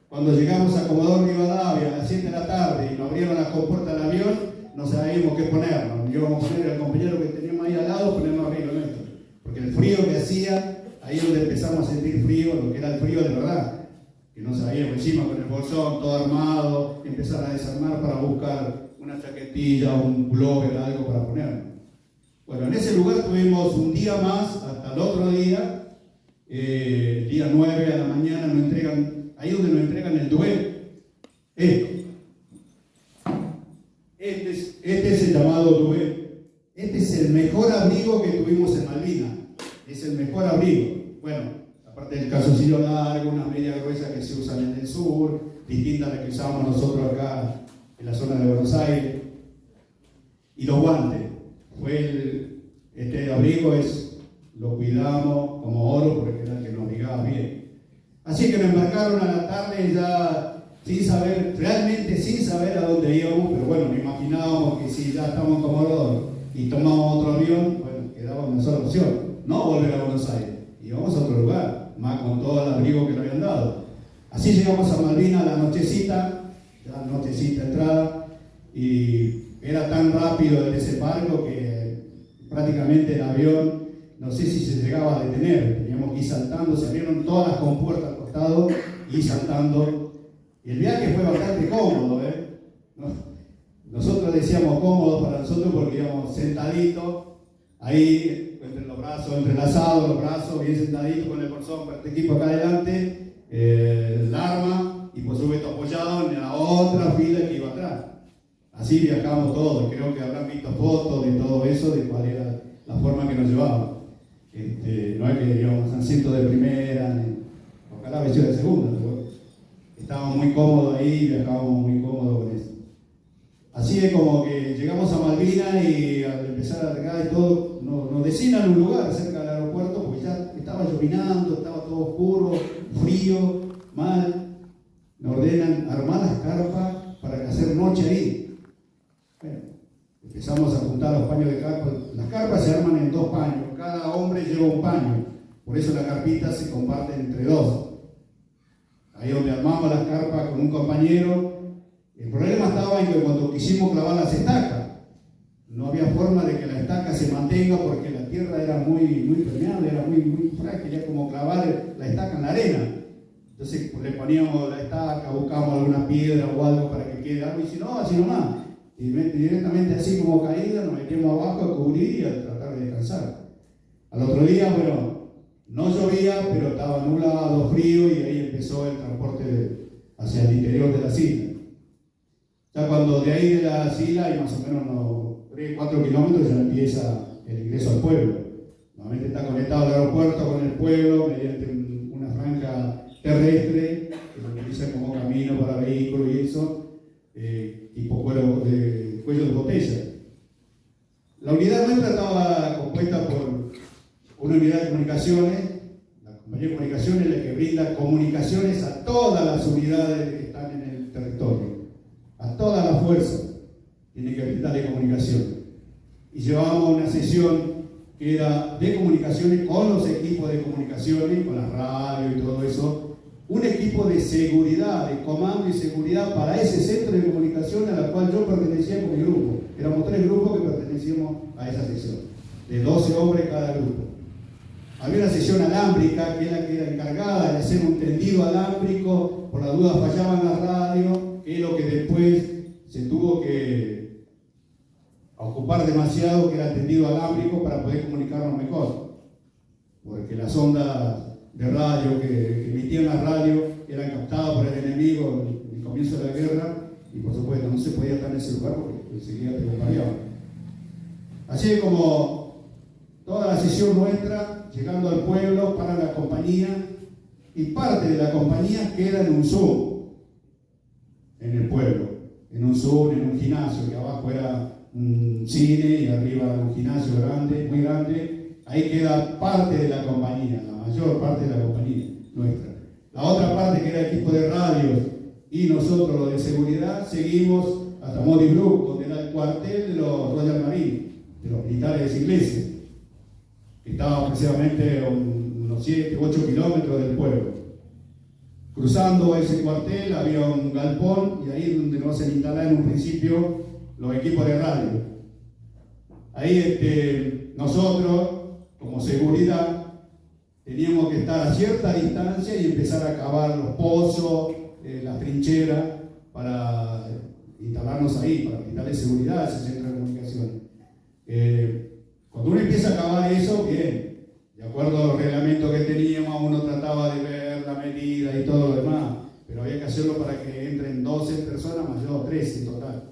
Cuando llegamos a Comodoro Rivadavia a las 7 de la tarde y nos abrieron las compuertas del avión, no sabíamos qué ponernos. Íbamos a poner al compañero que teníamos ahí al lado, ponernos arriba nuestro. Porque el frío que hacía, ahí es donde empezamos a sentir frío, lo que era el frío de verdad. Que no sabíamos, encima con el bolsón todo armado, empezar a desarmar para buscar una chaquetilla, un pullover, algo para ponernos. Bueno, en ese lugar tuvimos un día más, hasta el otro día, el día 9 a la mañana nos entregan, ahí donde nos entregan el duelo. Este es el llamado duelo. Este es el mejor abrigo que tuvimos en Malvinas. Es el mejor abrigo. Bueno, aparte del calzoncillo largo, unas medias gruesas que se usan en el sur, distintas a las que usábamos nosotros acá en la zona de Buenos Aires. Y los guantes. Este abrigo lo cuidamos como oro porque era el que nos abrigaba bien. Así que nos embarcaron a la tarde ya sin saber, realmente sin saber a dónde íbamos, pero bueno, nos imaginábamos que si ya estamos en Comodoro y tomamos otro avión, bueno, quedaba una sola opción, no volver a Buenos Aires, íbamos a otro lugar, más con todo el abrigo que nos habían dado. Así llegamos a Malvinas la nochecita entrada, y era tan rápido el desembarco que prácticamente el avión, no sé si se llegaba a detener, teníamos que ir saltando, se abrieron todas las compuertas al costado y saltando. Y el viaje fue bastante cómodo, Nosotros decíamos cómodo para nosotros porque íbamos sentaditos, ahí entre los brazos, entrelazados los brazos, bien sentaditos con el bolsón para este equipo acá adelante, el arma, y por supuesto apoyado en la otra fila que iba atrás. Así viajamos todos, creo que habrán visto fotos de todo eso, de cuál era la forma que nos llevaban. No es que íbamos en asiento de primera, ojalá vestido de segunda, pero estábamos muy cómodos ahí, viajábamos muy cómodos con eso. Así es como que llegamos a Malvinas y al empezar a alargar y todo, nos designan un lugar cerca del aeropuerto porque ya estaba llovinando, estaba todo oscuro, frío, mal. Nos ordenan armar las carpas para hacer noche ahí. Bueno, empezamos a juntar los paños de carpa. Las carpas se arman en 2 paños, cada hombre lleva un paño, por eso la carpita se comparte entre 2. Ahí donde armamos las carpas con un compañero. El problema estaba en que cuando quisimos clavar las estacas, no había forma de que la estaca se mantenga porque la tierra era muy permeable, era muy frágil, era como clavar la estaca en la arena. Entonces le poníamos la estaca, buscábamos alguna piedra o algo para que quede algo, y si no, así nomás. Y directamente así como caída, nos metíamos abajo a cubrir y a tratar de descansar. Al otro día, bueno, no llovía, pero estaba nublado, frío, y ahí empezó el transporte hacia el interior de la isla. Ya cuando de ahí de la isla hay más o menos 3-4 kilómetros, ya empieza el ingreso al pueblo. Normalmente está conectado el aeropuerto con el pueblo mediante una franja terrestre que se utiliza como camino para vehículos y eso, tipo cuello de botella. La unidad nuestra estaba compuesta por una unidad de comunicaciones. La compañía de comunicaciones es la que brinda comunicaciones a todas las unidades que están en el territorio. A toda la fuerza tiene que brindarle comunicación. Y llevábamos una sesión que era de comunicaciones con los equipos de comunicaciones, con la radio y todo eso, un equipo de seguridad, de comando y seguridad para ese centro de comunicación a la cual yo pertenecía con mi grupo. Éramos 3 grupos que pertenecíamos a esa sesión, de 12 hombres cada grupo. Había una sesión alámbrica que era encargada de hacer un tendido alámbrico, por la duda fallaban las radios, que es lo que después se tuvo que ocupar demasiado, que era el tendido alámbrico para poder comunicarnos mejor, porque las ondas de radio que emitían la radio eran captadas por el enemigo en el comienzo de la guerra, y por supuesto no se podía estar en ese lugar porque enseguida te bombardeaban. Así como toda la sesión nuestra, llegando al pueblo, para la compañía, y parte de la compañía queda en un Zoom en el pueblo, en un Zoom, en un gimnasio, que abajo era un cine y arriba un gimnasio grande, muy grande. Ahí queda parte de la compañía, la mayor parte de la compañía nuestra. La otra parte, que era el equipo de radios y nosotros los de seguridad, seguimos hasta Modi Brook, donde era el cuartel de los Royal Marines, de los militares ingleses, que estaba precisamente a unos 7-8 kilómetros del pueblo. Cruzando ese cuartel había un galpón, y ahí es donde nos hacen instalar en un principio los equipos de radio. Ahí nosotros, como seguridad, teníamos que estar a cierta distancia y empezar a cavar los pozos, las trincheras, para instalarnos ahí, para brindarle seguridad a ese centro de comunicación. Cuando uno empieza a cavar eso, bien, de acuerdo a los reglamentos que teníamos, uno trataba de ver la medida y todo lo demás, pero había que hacerlo para que entren 12 personas más yo, 13 en total.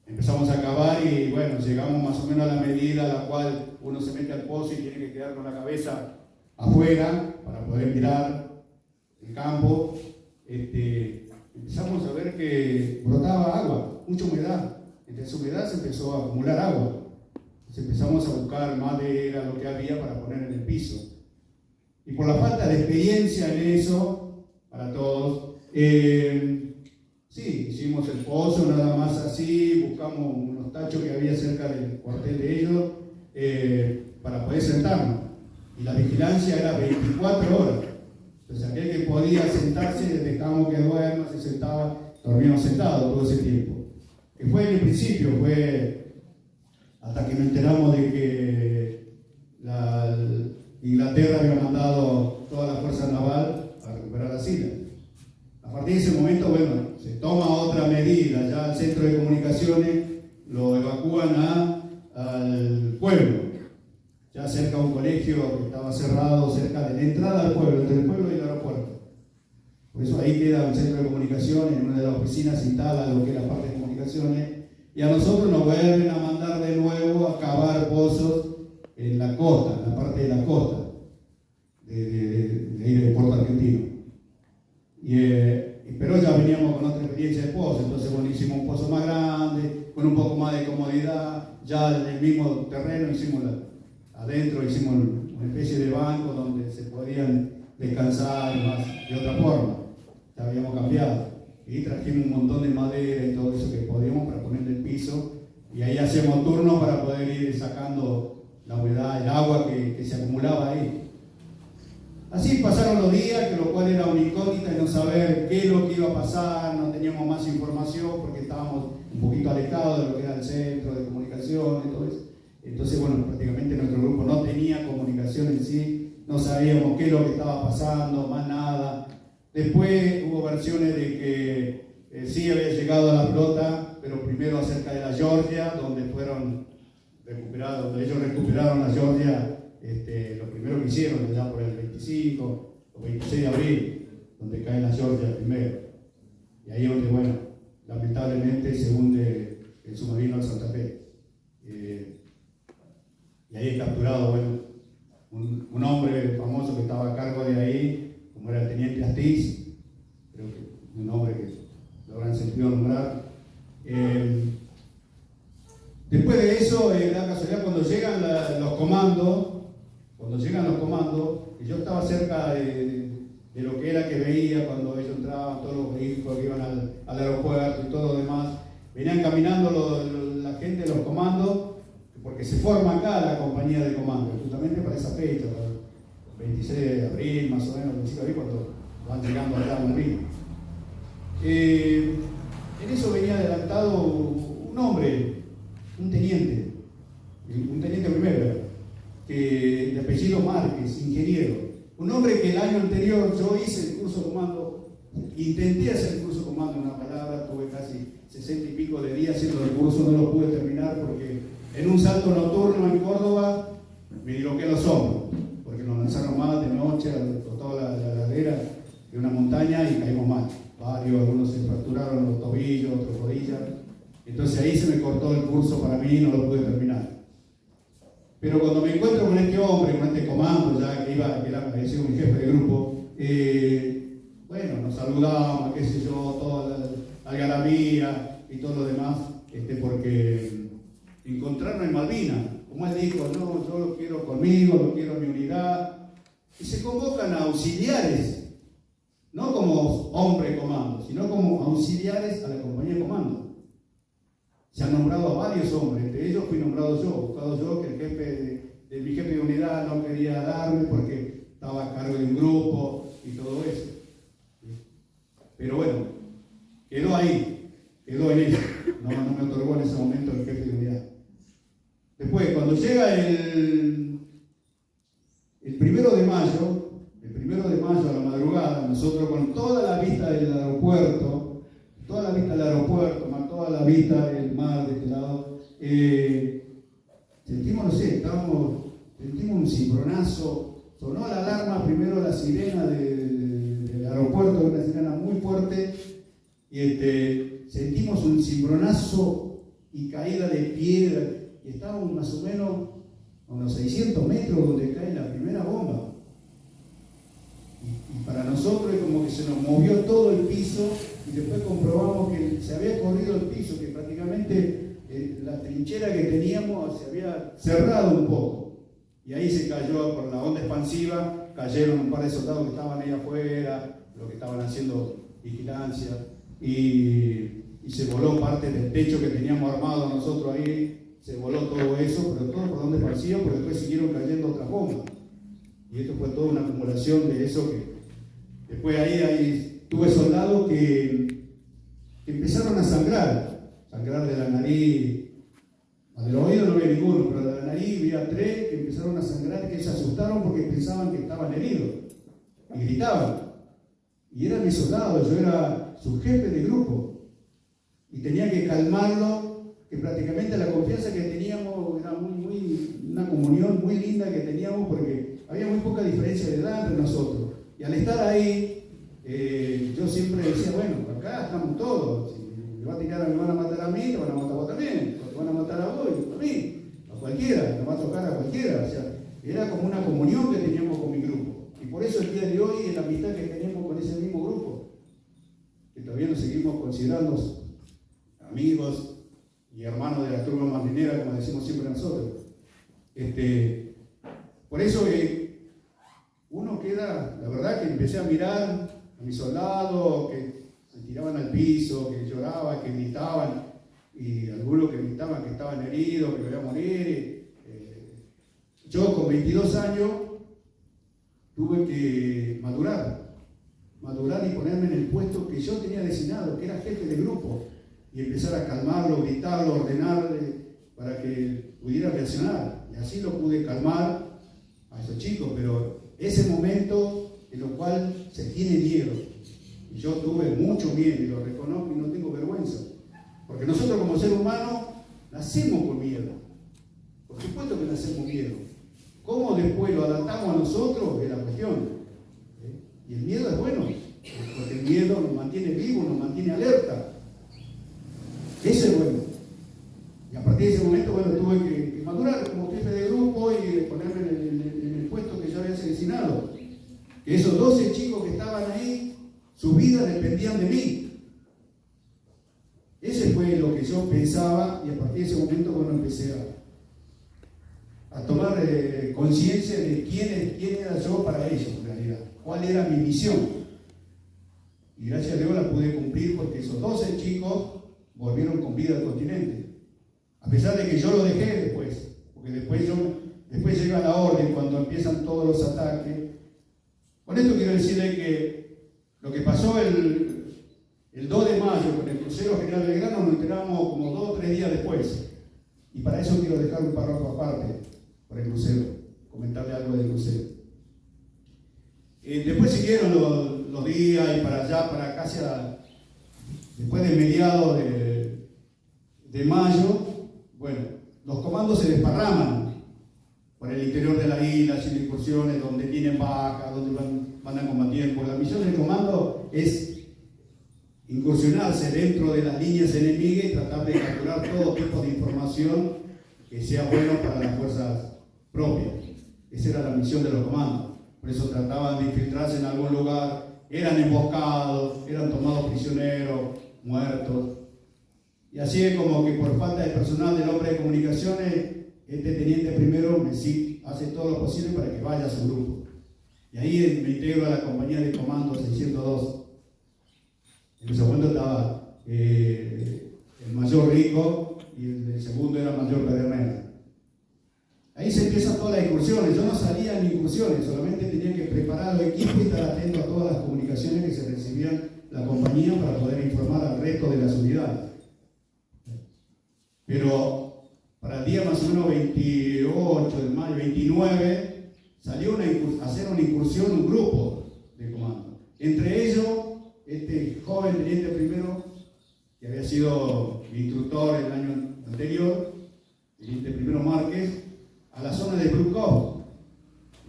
Empezamos a cavar y bueno, llegamos más o menos a la medida a la cual uno se mete al pozo y tiene que quedar con la cabeza afuera para poder mirar el campo. Empezamos a ver que brotaba agua, mucha humedad. Entre esa humedad se empezó a acumular agua. Entonces empezamos a buscar madera, lo que había para poner en el piso. Y por la falta de experiencia en eso, para todos, sí, hicimos el pozo nada más así, buscamos unos tachos que había cerca del cuartel de ellos para poder sentarnos. Y la vigilancia era 24 horas. Entonces aquel que podía sentarse, dejábamos que duerma, se sentaba, dormíamos sentados todo ese tiempo. Que fue en el principio, fue hasta que nos enteramos de que Inglaterra había mandado toda la fuerza naval a recuperar las islas. A partir de ese momento, bueno, se toma otra medida, ya el centro de comunicaciones lo evacúan al pueblo, ya cerca de un colegio que estaba cerrado, cerca de la entrada al pueblo, entre el pueblo y el aeropuerto. Por eso ahí queda un centro de comunicaciones, en una de las oficinas se instala lo que es la parte de comunicaciones, y a nosotros nos vuelven a mandar de nuevo a cavar pozos en la costa, en la parte de la costa, de ahí del puerto argentino. Pero ya veníamos con otra experiencia de pozo, entonces bueno, hicimos un pozo más grande, con un poco más de comodidad, ya en el mismo terreno adentro hicimos una especie de banco donde se podían descansar más de otra forma, ya habíamos cambiado, y trajimos un montón de madera y todo eso que podíamos para poner en el piso, y ahí hacíamos turnos para poder ir sacando la humedad, el agua que se acumulaba ahí. Así pasaron los días, que lo cual era una incógnita y no saber qué es lo que iba a pasar, no teníamos más información porque estábamos un poquito alejados de lo que era el centro de comunicación y todo eso. Entonces, bueno, prácticamente nuestro grupo no tenía comunicación en sí, no sabíamos qué es lo que estaba pasando, más nada. Después hubo versiones de que sí había llegado a la flota, pero primero acerca de la Georgia, donde fueron recuperados, donde ellos recuperaron la Georgia. Lo primero que hicieron allá por el 25 o 26 de abril, donde cae la Georgia primero. Y ahí es donde, bueno, lamentablemente se hunde el submarino al Santa Fe. Y ahí es capturado, bueno, un hombre famoso que estaba a cargo de ahí, como era el teniente Astiz, creo que un hombre que lo habrán sentido nombrar. Después de eso, la casualidad, cuando llegan los comandos, que yo estaba cerca de lo que era que veía cuando ellos entraban, todos los vehículos que iban al aeropuerto y todo lo demás, venían caminando la gente de los comandos, porque se forma acá la compañía de comando, justamente para esa fecha, para el 26 de abril, más o menos, el 25 de abril, cuando van llegando allá a Madrid. En eso venía adelantado un hombre, un teniente primero, de apellido Márquez, ingeniero, un hombre que el año anterior yo hice el curso de comando, intenté hacer el curso de comando en una palabra, tuve casi 60 y pico de días haciendo el curso, no lo pude terminar porque en un salto nocturno en Córdoba me disloqué los hombros, porque nos lanzaron mal de noche por toda la ladera de una montaña y caímos mal, algunos se fracturaron los tobillos, otros rodillas, entonces ahí se me cortó el curso para mí y no lo pude terminar. Pero cuando me encuentro con este hombre, con este comando, ya que había sido mi jefe de grupo, bueno, nos saludamos, qué sé yo, toda la algarabía y todo lo demás, porque encontrarnos en Malvinas, como él dijo, no, yo lo quiero conmigo, lo quiero en mi unidad, y se convocan a auxiliares, no como hombre comando, sino como auxiliares a la compañía de comando. Se han nombrado a varios hombres, entre ellos fui nombrado yo, buscado yo, que el jefe de mi jefe de unidad no quería darme porque estaba a cargo de un grupo y todo eso. Pero bueno, quedó ahí, quedó en eso, no me otorgó en ese momento el jefe de unidad. Después, cuando llega el 1 de mayo a la madrugada, nosotros con toda la vista del aeropuerto, más toda la vista del mar de este lado, sentimos, no sé, sentimos un cimbronazo, sonó la alarma, primero la sirena del aeropuerto, una sirena muy fuerte, y sentimos un cimbronazo y caída de piedra, y estábamos más o menos a unos 600 metros donde cae la primera bomba. Y para nosotros es como que se nos movió todo el piso, y después comprobamos que se había corrido el piso, que prácticamente la trinchera que teníamos se había cerrado un poco. Y ahí se cayó por la onda expansiva, cayeron un par de soldados que estaban ahí afuera, los que estaban haciendo vigilancia, y se voló parte del techo que teníamos armado nosotros ahí, se voló todo eso, pero todo por onda expansiva, pero después siguieron cayendo otras bombas. Y esto fue toda una acumulación de eso que después ahí tuve soldados que empezaron a sangrar de la nariz, del oído no había ninguno, pero de la nariz había 3 que empezaron a sangrar, que se asustaron porque pensaban que estaban heridos y gritaban. Y eran mis soldados, yo era su jefe de grupo y tenía que calmarlo, que prácticamente la confianza que teníamos era una comunión muy linda que teníamos porque había muy poca diferencia de edad entre nosotros. Y al estar ahí, yo siempre decía, bueno, acá estamos todos, si me van a matar a mí, te van a matar a vos también, te van a matar a vos y a mí, a cualquiera, te va a tocar a cualquiera. O sea, era como una comunión que teníamos con mi grupo. Y por eso el día de hoy es la amistad que tenemos con ese mismo grupo, que todavía nos seguimos considerando amigos y hermanos de la turba marinera, como decimos siempre nosotros. Por eso uno queda, la verdad que empecé a mirar a mis soldados que se tiraban al piso, que lloraban, que gritaban, y algunos que gritaban que estaban heridos, que iban a morir. Yo con 22 años tuve que madurar y ponerme en el puesto que yo tenía designado, que era jefe de grupo, y empezar a calmarlo, gritarlo, ordenarle para que pudiera reaccionar. Y así lo pude calmar a esos chicos, pero ese momento en lo cual se tiene miedo, y yo tuve mucho miedo y lo reconozco y no tengo vergüenza, porque nosotros como seres humanos nacemos con miedo, por supuesto que nacemos miedo. ¿Cómo después lo adaptamos a nosotros? Es la cuestión. Y el miedo es bueno, porque el miedo nos mantiene vivos, nos mantiene alerta. Eso es bueno. Y a partir de ese momento, bueno, tuve que madurar como jefe de grupo y ponerme en el puesto que yo había seleccionado. Que esos 12 chicos que estaban ahí, sus vidas dependían de mí. Ese fue lo que yo pensaba, y a partir de ese momento, bueno, empecé a tomar conciencia de quién era yo para ellos, en realidad. Cuál era mi misión. Y gracias a Dios la pude cumplir, porque esos 12 chicos volvieron con vida al continente. A pesar de que yo lo dejé después, porque después llega la orden cuando empiezan todos los ataques. Con esto quiero decirle que lo que pasó el 2 de mayo con el crucero General Belgrano nos enteramos como 2 o 3 días después. Y para eso quiero dejar un párrafo aparte por el crucero, comentarle algo del crucero. Después siguieron los días, y para allá, para casi después de mediados de mayo, bueno, los comandos se desparraman por el interior de la isla, haciendo incursiones donde tienen bajas, donde van a combatir. Porque la misión del comando es incursionarse dentro de las líneas enemigas y tratar de capturar todo tipo de información que sea bueno para las fuerzas propias. Esa era la misión de los comandos. Por eso trataban de infiltrarse en algún lugar, eran emboscados, eran tomados prisioneros, muertos. Y así es como que por falta de personal del hombre de comunicaciones, este teniente primero me hace todo lo posible para que vaya a su grupo. Y ahí me integro a la compañía de comando 602. En ese momento estaba el mayor Rico y el segundo era el mayor Pedernera. Ahí se empiezan todas las incursiones. Yo no salía en incursiones, solamente tenía que preparar el equipo y estar atento a todas las comunicaciones que se recibían la compañía para poder informar al resto de las unidades. Pero para el día más o menos 28 de mayo, 29, salió a hacer una incursión un grupo de comando. Entre ellos, este joven teniente primero, que había sido mi instructor el año anterior, teniente primero Márquez, a la zona de Brukov.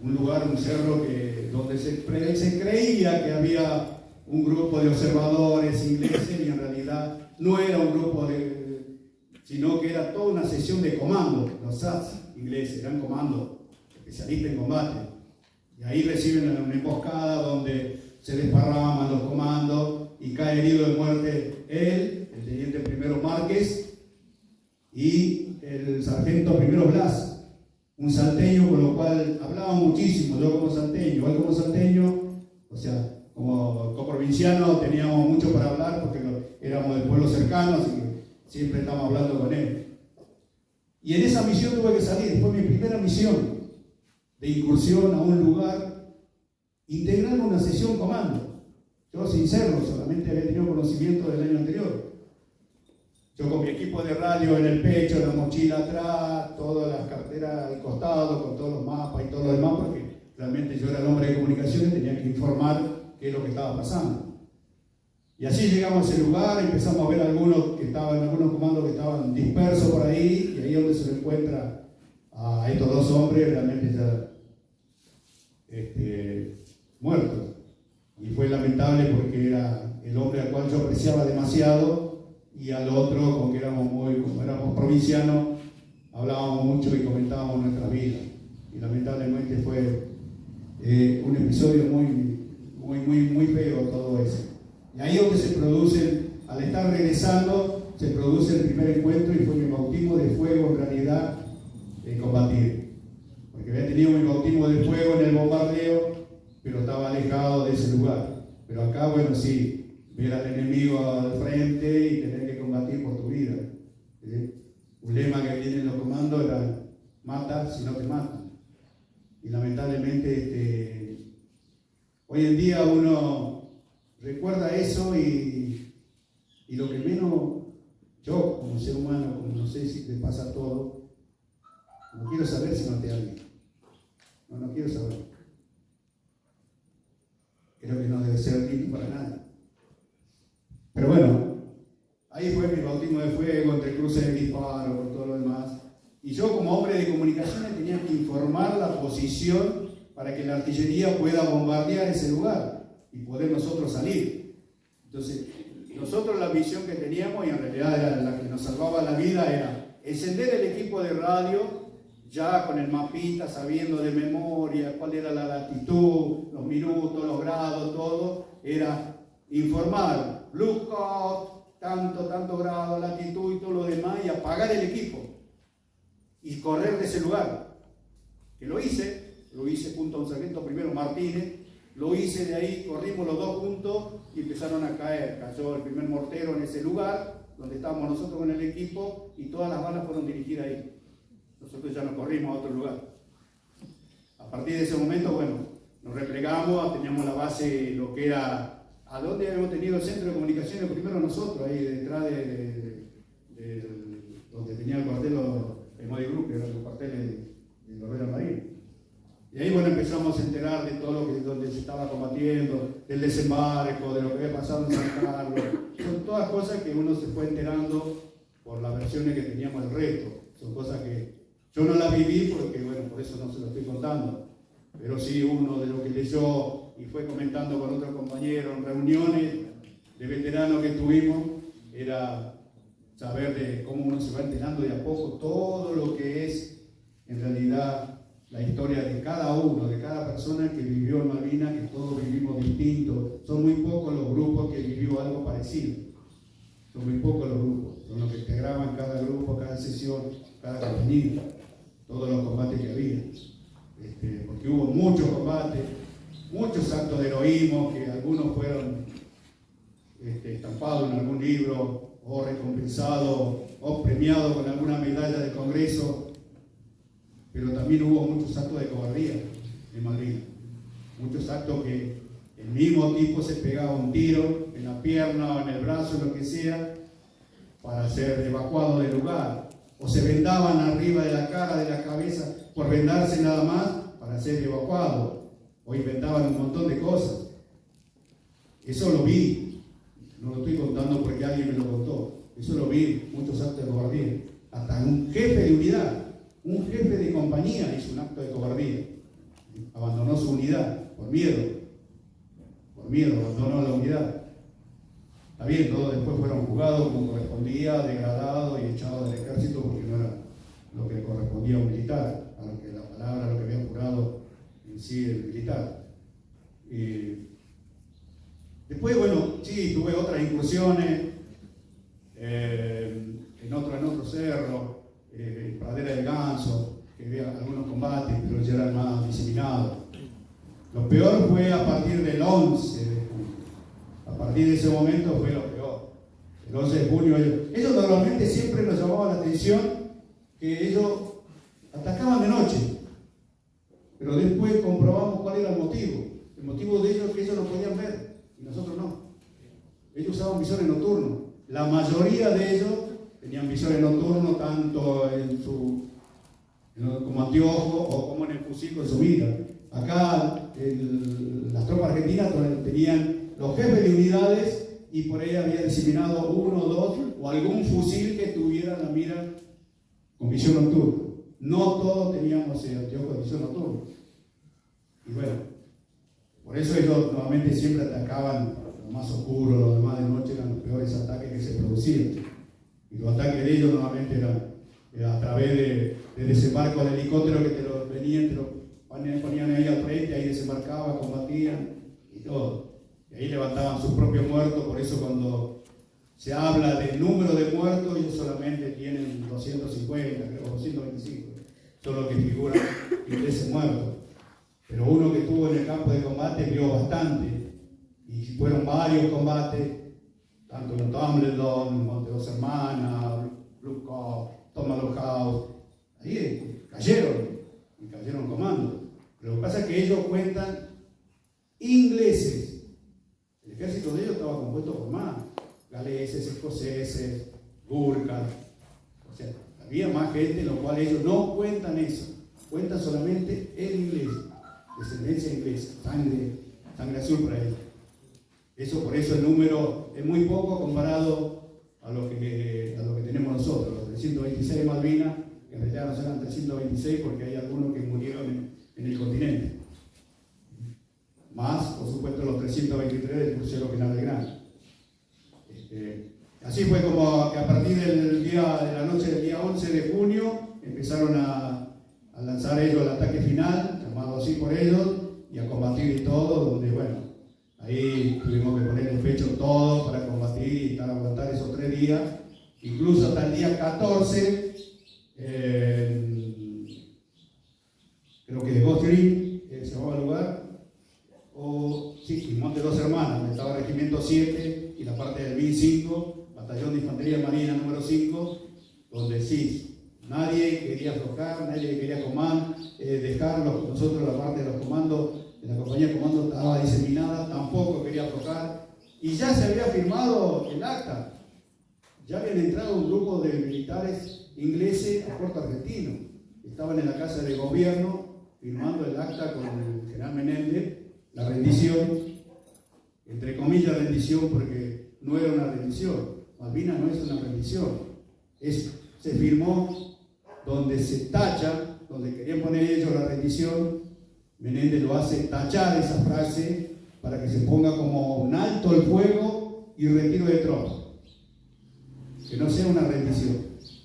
un lugar, un cerro donde se creía que había un grupo de observadores ingleses y en realidad no era un grupo sino que era toda una sesión de comando. Los SATs ingleses eran comandos, especialistas en combate. Y ahí reciben una emboscada donde se desparraman los comandos y cae herido de muerte él, el teniente primero Márquez y el sargento primero Blas, un salteño, con lo cual hablábamos muchísimo, yo como salteño, él como salteño, o sea, como provinciano teníamos mucho para hablar porque éramos del pueblo cercano, así que siempre estábamos hablando con él. Y en esa misión tuve que salir, fue mi primera misión de incursión a un lugar, integrar una sesión comando. Yo sin serlo, solamente había tenido conocimiento del año anterior. Yo con mi equipo de radio en el pecho, la mochila atrás, todas las carteras al costado, con todos los mapas y todo lo demás, porque realmente yo era el hombre de comunicaciones, tenía que informar qué es lo que estaba pasando. Y así llegamos a ese lugar, empezamos a ver algunos comandos que estaban dispersos por ahí, y ahí es donde se le encuentra a estos dos hombres realmente ya muertos. Y fue lamentable porque era el hombre al cual yo apreciaba demasiado y al otro, como éramos provincianos, hablábamos mucho y comentábamos nuestras vidas. Y lamentablemente fue un episodio muy feo todo eso. Y ahí es donde se producen, al estar regresando, se produce el primer encuentro y fue mi bautismo de fuego en realidad de combatir. Porque había tenido mi bautismo de fuego en el bombardeo, pero estaba alejado de ese lugar. Pero acá, bueno, sí, ver al enemigo al frente y tener que combatir por tu vida. Un lema que viene en los comandos era: mata si no te matan. Y lamentablemente, hoy en día uno recuerda eso y lo que menos, yo como ser humano, como no sé si te pasa todo, no quiero saber si maté a alguien. No quiero saber. Creo que no debe ser lindo para nada. Pero bueno, ahí fue mi bautismo de fuego, entre cruces de disparo, por todo lo demás. Y yo como hombre de comunicaciones tenía que informar la posición para que la artillería pueda bombardear ese lugar y poder nosotros salir. Entonces, nosotros la visión que teníamos, y en realidad era la que nos salvaba la vida, era encender el equipo de radio, ya con el mapita, sabiendo de memoria cuál era la latitud, los minutos, los grados, todo, era informar, lookout, tanto grado, latitud y todo lo demás, y apagar el equipo y correr de ese lugar. Que lo hice junto a un sargento primero Martínez, lo hice de ahí, corrimos los dos juntos y empezaron a caer. Cayó el primer mortero en ese lugar, donde estábamos nosotros con el equipo, y todas las balas fueron dirigidas ahí. Nosotros ya nos corrimos a otro lugar. A partir de ese momento, bueno, nos replegamos, teníamos la base, lo que era, ¿a dónde habíamos tenido el centro de comunicaciones? Primero nosotros, ahí detrás de donde tenía el cuartel, el Modi Group, que era el cuartel de los Royal Marines. Y ahí, bueno, empezamos a enterar de todo lo que donde se estaba combatiendo, del desembarco, de lo que había pasado en San Carlos. Son todas cosas que uno se fue enterando por las versiones que teníamos del resto. Son cosas que yo no las viví porque, bueno, por eso no se lo estoy contando. Pero sí, uno de lo que leyó y fue comentando con otros compañeros en reuniones de veteranos que tuvimos, era saber de cómo uno se va enterando de a poco todo lo que es, en realidad, la historia de cada uno, de cada persona que vivió en Malvinas, que todos vivimos distintos. Son muy pocos los grupos que vivió algo parecido. Son muy pocos los grupos. Son los que integraban cada grupo, cada sesión, cada compañía, todos los combates que había. Porque hubo muchos combates, muchos actos de heroísmo, que algunos fueron estampados en algún libro, o recompensados, o premiados con alguna medalla del Congreso. Pero también hubo muchos actos de cobardía en Malvinas. Muchos actos que el mismo tipo se pegaba un tiro en la pierna o en el brazo, lo que sea, para ser evacuado del lugar. O se vendaban arriba de la cara, de la cabeza, por vendarse nada más para ser evacuado. O inventaban un montón de cosas. Eso lo vi. No lo estoy contando porque alguien me lo contó. Eso lo vi, muchos actos de cobardía. Hasta un jefe de unidad, un jefe de compañía hizo un acto de cobardía. abandonó su unidad, por miedo, abandonó la unidad. Está bien, todos después fueron juzgados como correspondía, degradados y echados del ejército porque no era lo que le correspondía a un militar, a lo que la palabra, lo que había jurado en sí el militar. Después, bueno, sí, tuve otras incursiones en otro cerro, Pradera del Ganso, que había algunos combates, pero ya eran más diseminados. Lo peor fue a partir del 11 de junio. A partir de ese momento fue lo peor. El 11 de junio ellos normalmente siempre nos llamaban la atención que ellos atacaban de noche. Pero después comprobamos cuál era el motivo. El motivo de ellos es que ellos no podían ver y nosotros no. Ellos usaban visores nocturnos. La mayoría de ellos tenían visores nocturnos tanto como anteojo o como en el fusil con su mira. Acá las tropas argentinas tenían los jefes de unidades y por ahí había diseminado 1, 2 o algún fusil que tuviera la mira con visión nocturna. No todos teníamos anteojos de visión nocturna. Y bueno, por eso ellos nuevamente siempre atacaban lo más oscuro, los demás de noche eran los peores ataques que se producían. Y los ataques de ellos nuevamente eran a través de desembarco de helicóptero que te lo venían, te lo ponían ahí al frente, ahí desembarcaban, combatían y todo. Y ahí levantaban sus propios muertos, por eso cuando se habla del número de muertos, ellos solamente tienen 250, creo, 225. Son los que figuran ingleses muertos. Pero uno que estuvo en el campo de combate vio bastante. Y fueron varios combates, tanto en Tumbledon, Monte Dos Hermanas, Blue Cop, Tomahawk House. Ahí cayeron comandos. Pero lo que pasa es que ellos cuentan ingleses. El ejército de ellos estaba compuesto por más galeses, escoceses, gurkhas. O sea, había más gente en lo cual ellos no cuentan eso. Cuentan solamente el inglés, descendencia inglesa, sangre azul para ellos. Por eso el número es muy poco comparado a lo que tenemos nosotros. Los 326 de Malvinas, que en realidad no serán 326 porque hay algunos que murieron en el continente. Más, por supuesto, los 323 del crucero General Belgrano. Así fue como que a partir de la noche del día 11 de junio empezaron a lanzar ellos el ataque final, llamado así por ellos, y a combatir y todo, donde bueno, ahí tuvimos que poner el pecho todo para combatir y estar a aguantar esos 3 días, incluso hasta el día 14, creo que de Ghost Green, se llamaba el lugar, sí, Monte Dos Hermanas, donde estaba el Regimiento 7 y la parte del BIN 5, Batallón de Infantería Marina número 5, donde sí, nadie quería aflojar, nadie quería dejarlo. Nosotros la parte de los comandos, de la compañía de comando estaba diseminada, tampoco quería aflojar. Y ya se había firmado el acta. Ya habían entrado un grupo de militares ingleses a Puerto Argentino. Estaban en la casa de gobierno firmando el acta con el general Menéndez, la rendición, entre comillas rendición porque no era una rendición. Malvinas no es una rendición. Se firmó donde se tacha, donde querían poner ellos la rendición. Menéndez lo hace tachar esa frase para que se ponga como un alto el fuego y retiro de tropas. Que no sea una rendición.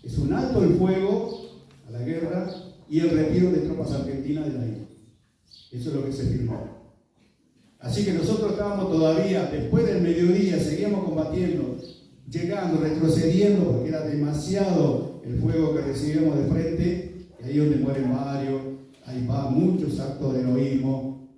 Es un alto el fuego a la guerra y el retiro de tropas argentinas de la isla. Eso es lo que se firmó. Así que nosotros estábamos todavía, después del mediodía, seguíamos combatiendo, llegando, retrocediendo, porque era demasiado el fuego que recibíamos de frente, y ahí donde mueren varios, hay muchos actos de heroísmo,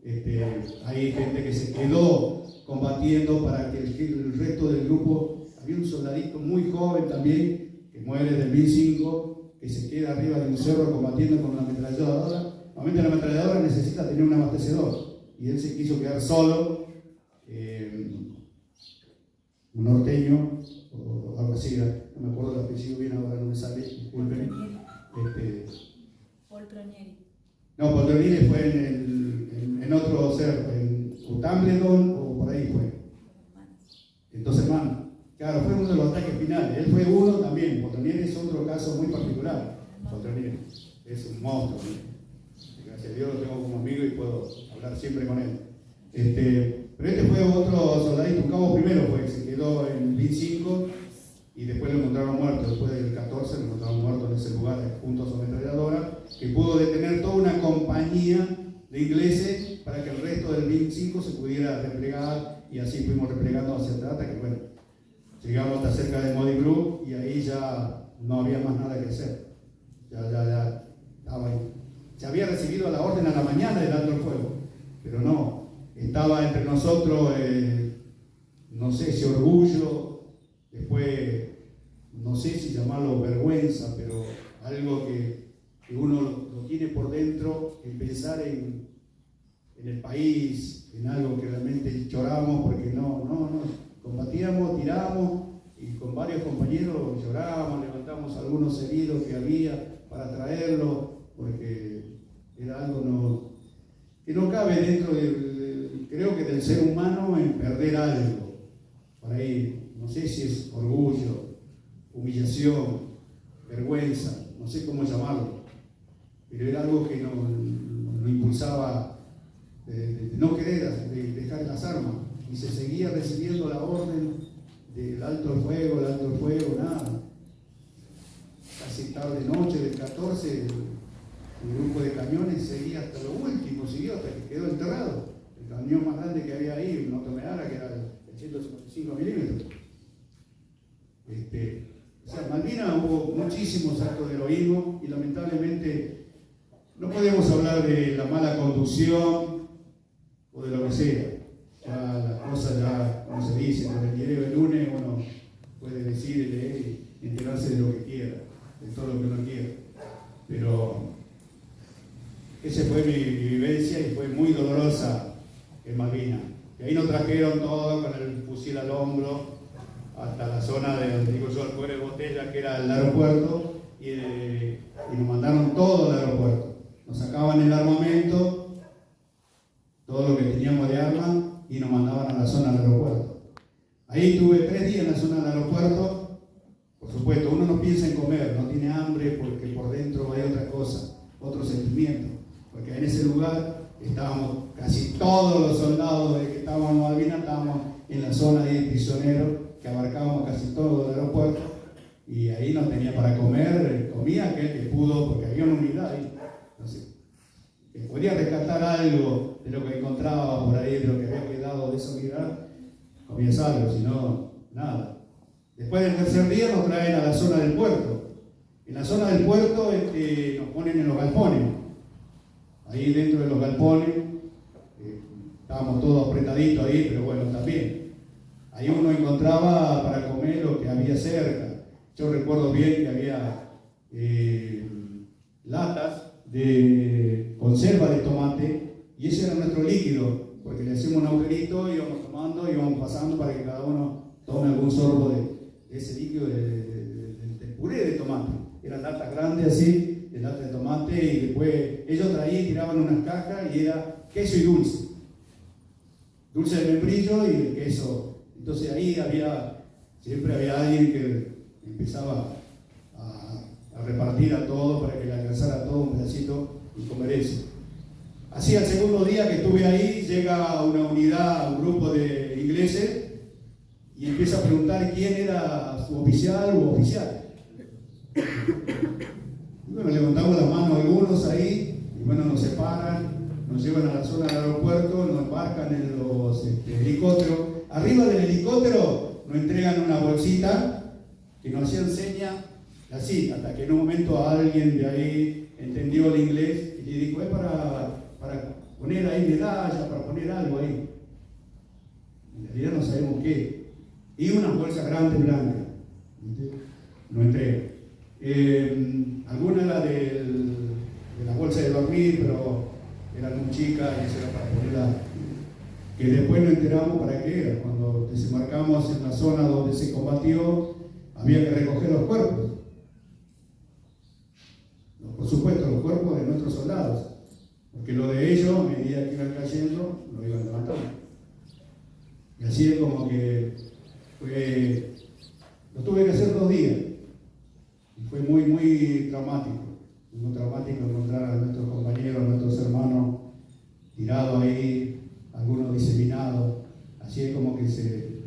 hay gente que se quedó combatiendo para que el resto del grupo, había un soldadito muy joven también, que muere del 1005, que se queda arriba de un cerro combatiendo con una ametralladora. Normalmente la ametralladora necesita tener un abastecedor, y él se quiso quedar solo, un norteño, o algo así, no me acuerdo el apellido bien ahora, no me sale, disculpen. Paul Pronieri. No, Paul Pronieri fue en otro cerro, en Tumbledon o por ahí fue. En Dos Hermanas. Claro, fue uno de los ataques finales. Él fue uno también. Paul Pronieri es otro caso muy particular. Paul Pronieri es un monstruo. gracias a Dios lo tengo como amigo y puedo hablar siempre con él. Pero este fue otro soldadito, un cabo primero, pues se quedó en el BIN 5 y después lo encontraron muerto. Después del 14 lo encontraron muerto en ese lugar, junto a su ametralladora, que pudo detener toda una compañía de ingleses para que el resto del BIN 5 se pudiera replegar, y así fuimos replegando hacia atrás, hasta que bueno, llegamos hasta cerca de Modi Blue y ahí ya no había más nada que hacer. Ya estaba ahí. Se había recibido la orden a la mañana del alto el fuego, pero no, estaba entre nosotros, no sé si orgullo, después no sé si llamarlo vergüenza, pero algo que uno lo tiene por dentro, en pensar en el país, en algo que realmente lloramos porque no, combatíamos, tiramos, y con varios compañeros llorábamos, levantamos algunos heridos que había para traerlos, porque era algo que no cabe dentro creo que del ser humano, en perder algo. Por ahí, no sé si es orgullo, humillación, vergüenza, no sé cómo llamarlo, pero era algo que nos impulsaba de no querer dejar las armas, y se seguía recibiendo la orden del alto el fuego, nada. Casi tarde noche del 14, el grupo de camiones seguía hasta lo último, siguió hasta que quedó enterrado. El camión más grande que había ahí, un Otomehara, que era el 155 milímetros. O sea, en Malvinas hubo muchísimos actos de heroísmo, y lamentablemente no podemos hablar de la mala conducción o de lo que sea. Ya las cosas, ya, como se dice, en el diario del lunes uno puede decir y leer y enterarse de lo que quiera, de todo lo que uno quiera. Pero esa fue mi vivencia, y fue muy dolorosa en Malvinas. Y ahí nos trajeron todo con el fusil al hombro hasta la zona de donde digo yo, el Cuero de Botella, que era el aeropuerto, y nos mandaron todo al aeropuerto. Nos sacaban el armamento, todo lo que teníamos de armas, y nos mandaban a la zona del aeropuerto. Ahí estuve 3 días en la zona del aeropuerto. Por supuesto, uno no piensa en comer, no tiene hambre, porque por dentro hay otra cosa, otro sentimiento. Porque en ese lugar estábamos casi todos los soldados que estábamos en Malvinas, estábamos en la zona de prisioneros, que abarcábamos casi todo el aeropuerto, y ahí no tenía para comer, comía aquel que pudo, porque había una unidad ahí. Entonces, que podía rescatar algo de lo que encontraba por ahí, de lo que había quedado de esa unidad, comía algo, si no, nada. Después del tercer día nos traen a la zona del puerto. En la zona del puerto nos ponen en los galpones. Ahí dentro de los galpones, estábamos todos apretaditos ahí, pero bueno, también. Ahí uno encontraba para comer lo que había cerca. Yo recuerdo bien que había latas de conserva de tomate, y ese era nuestro líquido, porque le hacíamos un agujerito, íbamos tomando, íbamos pasando para que cada uno tome algún sorbo de ese líquido del puré de tomate. Eran latas grandes así, de lata de tomate, y después ellos traían y tiraban unas cajas, y era queso y dulce. Dulce de membrillo y el queso. Entonces ahí siempre había alguien que empezaba a repartir a todos para que le alcanzara a todos un pedacito y comer eso. Así, al segundo día que estuve ahí, llega una unidad, un grupo de ingleses, y empieza a preguntar quién era su oficial u oficial. Y bueno, levantamos las manos algunos ahí, y bueno, nos separan, nos llevan a la zona del aeropuerto, nos embarcan en los helicópteros. Arriba del helicóptero nos entregan una bolsita que nos hacían señas así, hasta que en un momento alguien de ahí entendió el inglés y le dijo, es para poner ahí medallas, para poner algo ahí. En realidad no sabemos qué. Y unas bolsas grandes, blancas. Nos entregan. Alguna era de la bolsa de dormir, pero eran muy chicas, y eso era para ponerla. Que después nos enteramos para qué era. Cuando desembarcamos en la zona donde se combatió, había que recoger los cuerpos. Por supuesto, los cuerpos de nuestros soldados. Porque lo de ellos, a medida que iban cayendo, lo iban levantando. Y así es como que lo tuve que hacer 2 días. Y fue muy, muy traumático. Muy traumático encontrar a nuestros compañeros, a nuestros dañado. Así es como que se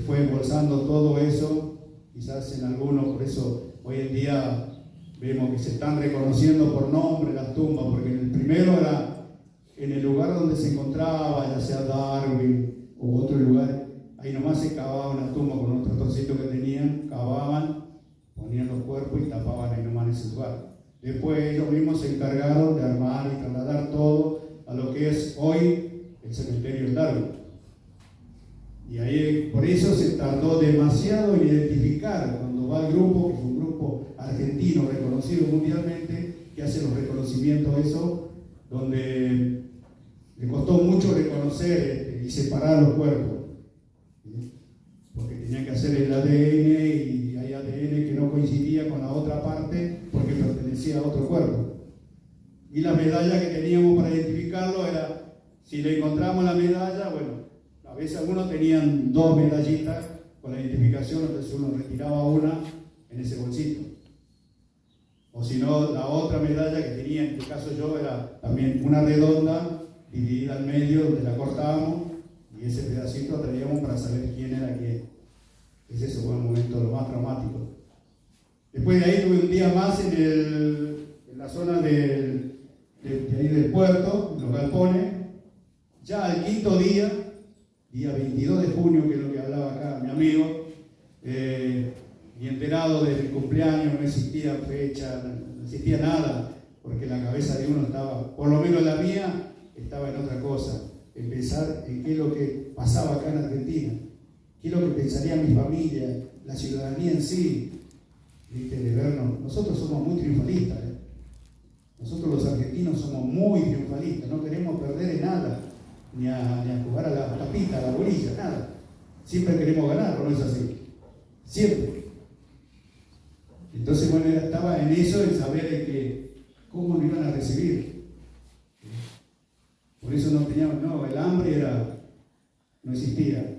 fue embolsando todo eso, quizás en algunos, por eso hoy en día vemos que se están reconociendo por nombre las tumbas, porque el primero era en el lugar donde se encontraba, ya sea Darwin u otro lugar, ahí nomás se cavaba una tumba con un tractorcito que tenían, cavaban, ponían los cuerpos y tapaban ahí nomás en ese lugar. Después ellos mismos se encargaron de armar y trasladar todo a lo que es hoy el cementerio en Darwin. Y ahí, por eso se tardó demasiado en identificar cuando va el grupo, que es un grupo argentino reconocido mundialmente, que hace los reconocimientos, eso, donde le costó mucho reconocer y separar los cuerpos, ¿sí? Porque tenían que hacer el ADN y hay ADN que no coincidía con la otra parte porque pertenecía a otro cuerpo. Y la medalla que teníamos para identificarlo era, si le encontramos la medalla, bueno, a veces algunos tenían 2 medallitas con la identificación, entonces uno retiraba una en ese bolsito. O si no, la otra medalla que tenía, en este caso yo, era también una redonda, dividida al medio, donde la cortábamos, y ese pedacito traíamos para saber quién era quién. Ese fue un momento lo más traumático. Después de ahí tuve un día más en la zona de ahí del puerto, en los galpones. Ya al quinto día 22 de junio, que es lo que hablaba acá mi amigo, y enterado del cumpleaños, no existía fecha, no existía nada, porque la cabeza de uno estaba, por lo menos la mía, estaba en otra cosa, en pensar en qué es lo que pasaba acá en Argentina, qué es lo que pensaría mi familia, la ciudadanía en sí, ¿viste? De vernos. Nosotros somos muy triunfalistas, ¿eh? Nosotros los argentinos somos muy triunfalistas, no queremos perder en nada, ni a jugar a la tapita, a la bolilla, nada. Siempre queremos ganar, ¿no es así? Siempre. Entonces, bueno, estaba en eso, en saber que cómo nos iban a recibir. Por eso no teníamos, no, el hambre no existía.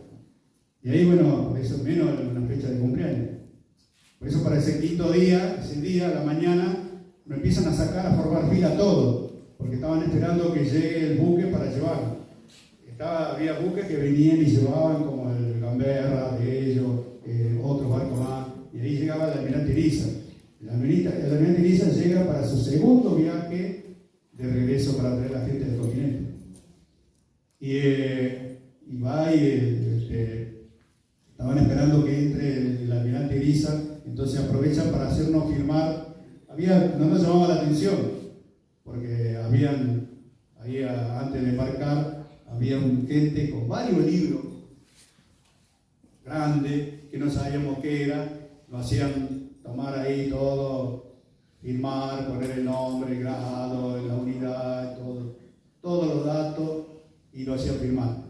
Y ahí, bueno, por eso menos en una fecha de cumpleaños. Por eso para ese quinto día, ese día, a la mañana, nos empiezan a sacar, a formar fila todo, porque estaban esperando que llegue el buque para llevarlo. Había buques que venían y llevaban, como el Gamberra de ellos, otros barcos más, y ahí llegaba el almirante Iriza. El almirante Iriza llega para su segundo viaje de regreso para traer la gente del continente. Y va y estaban esperando que entre el almirante Iriza, entonces aprovechan para hacernos firmar. No nos llamaba la atención, porque habían, ahí antes de embarcar, había gente con varios libros grandes que no sabíamos qué era, nos hacían tomar ahí todo, firmar, poner el nombre, el grado, la unidad, todos los datos, y lo hacían firmar.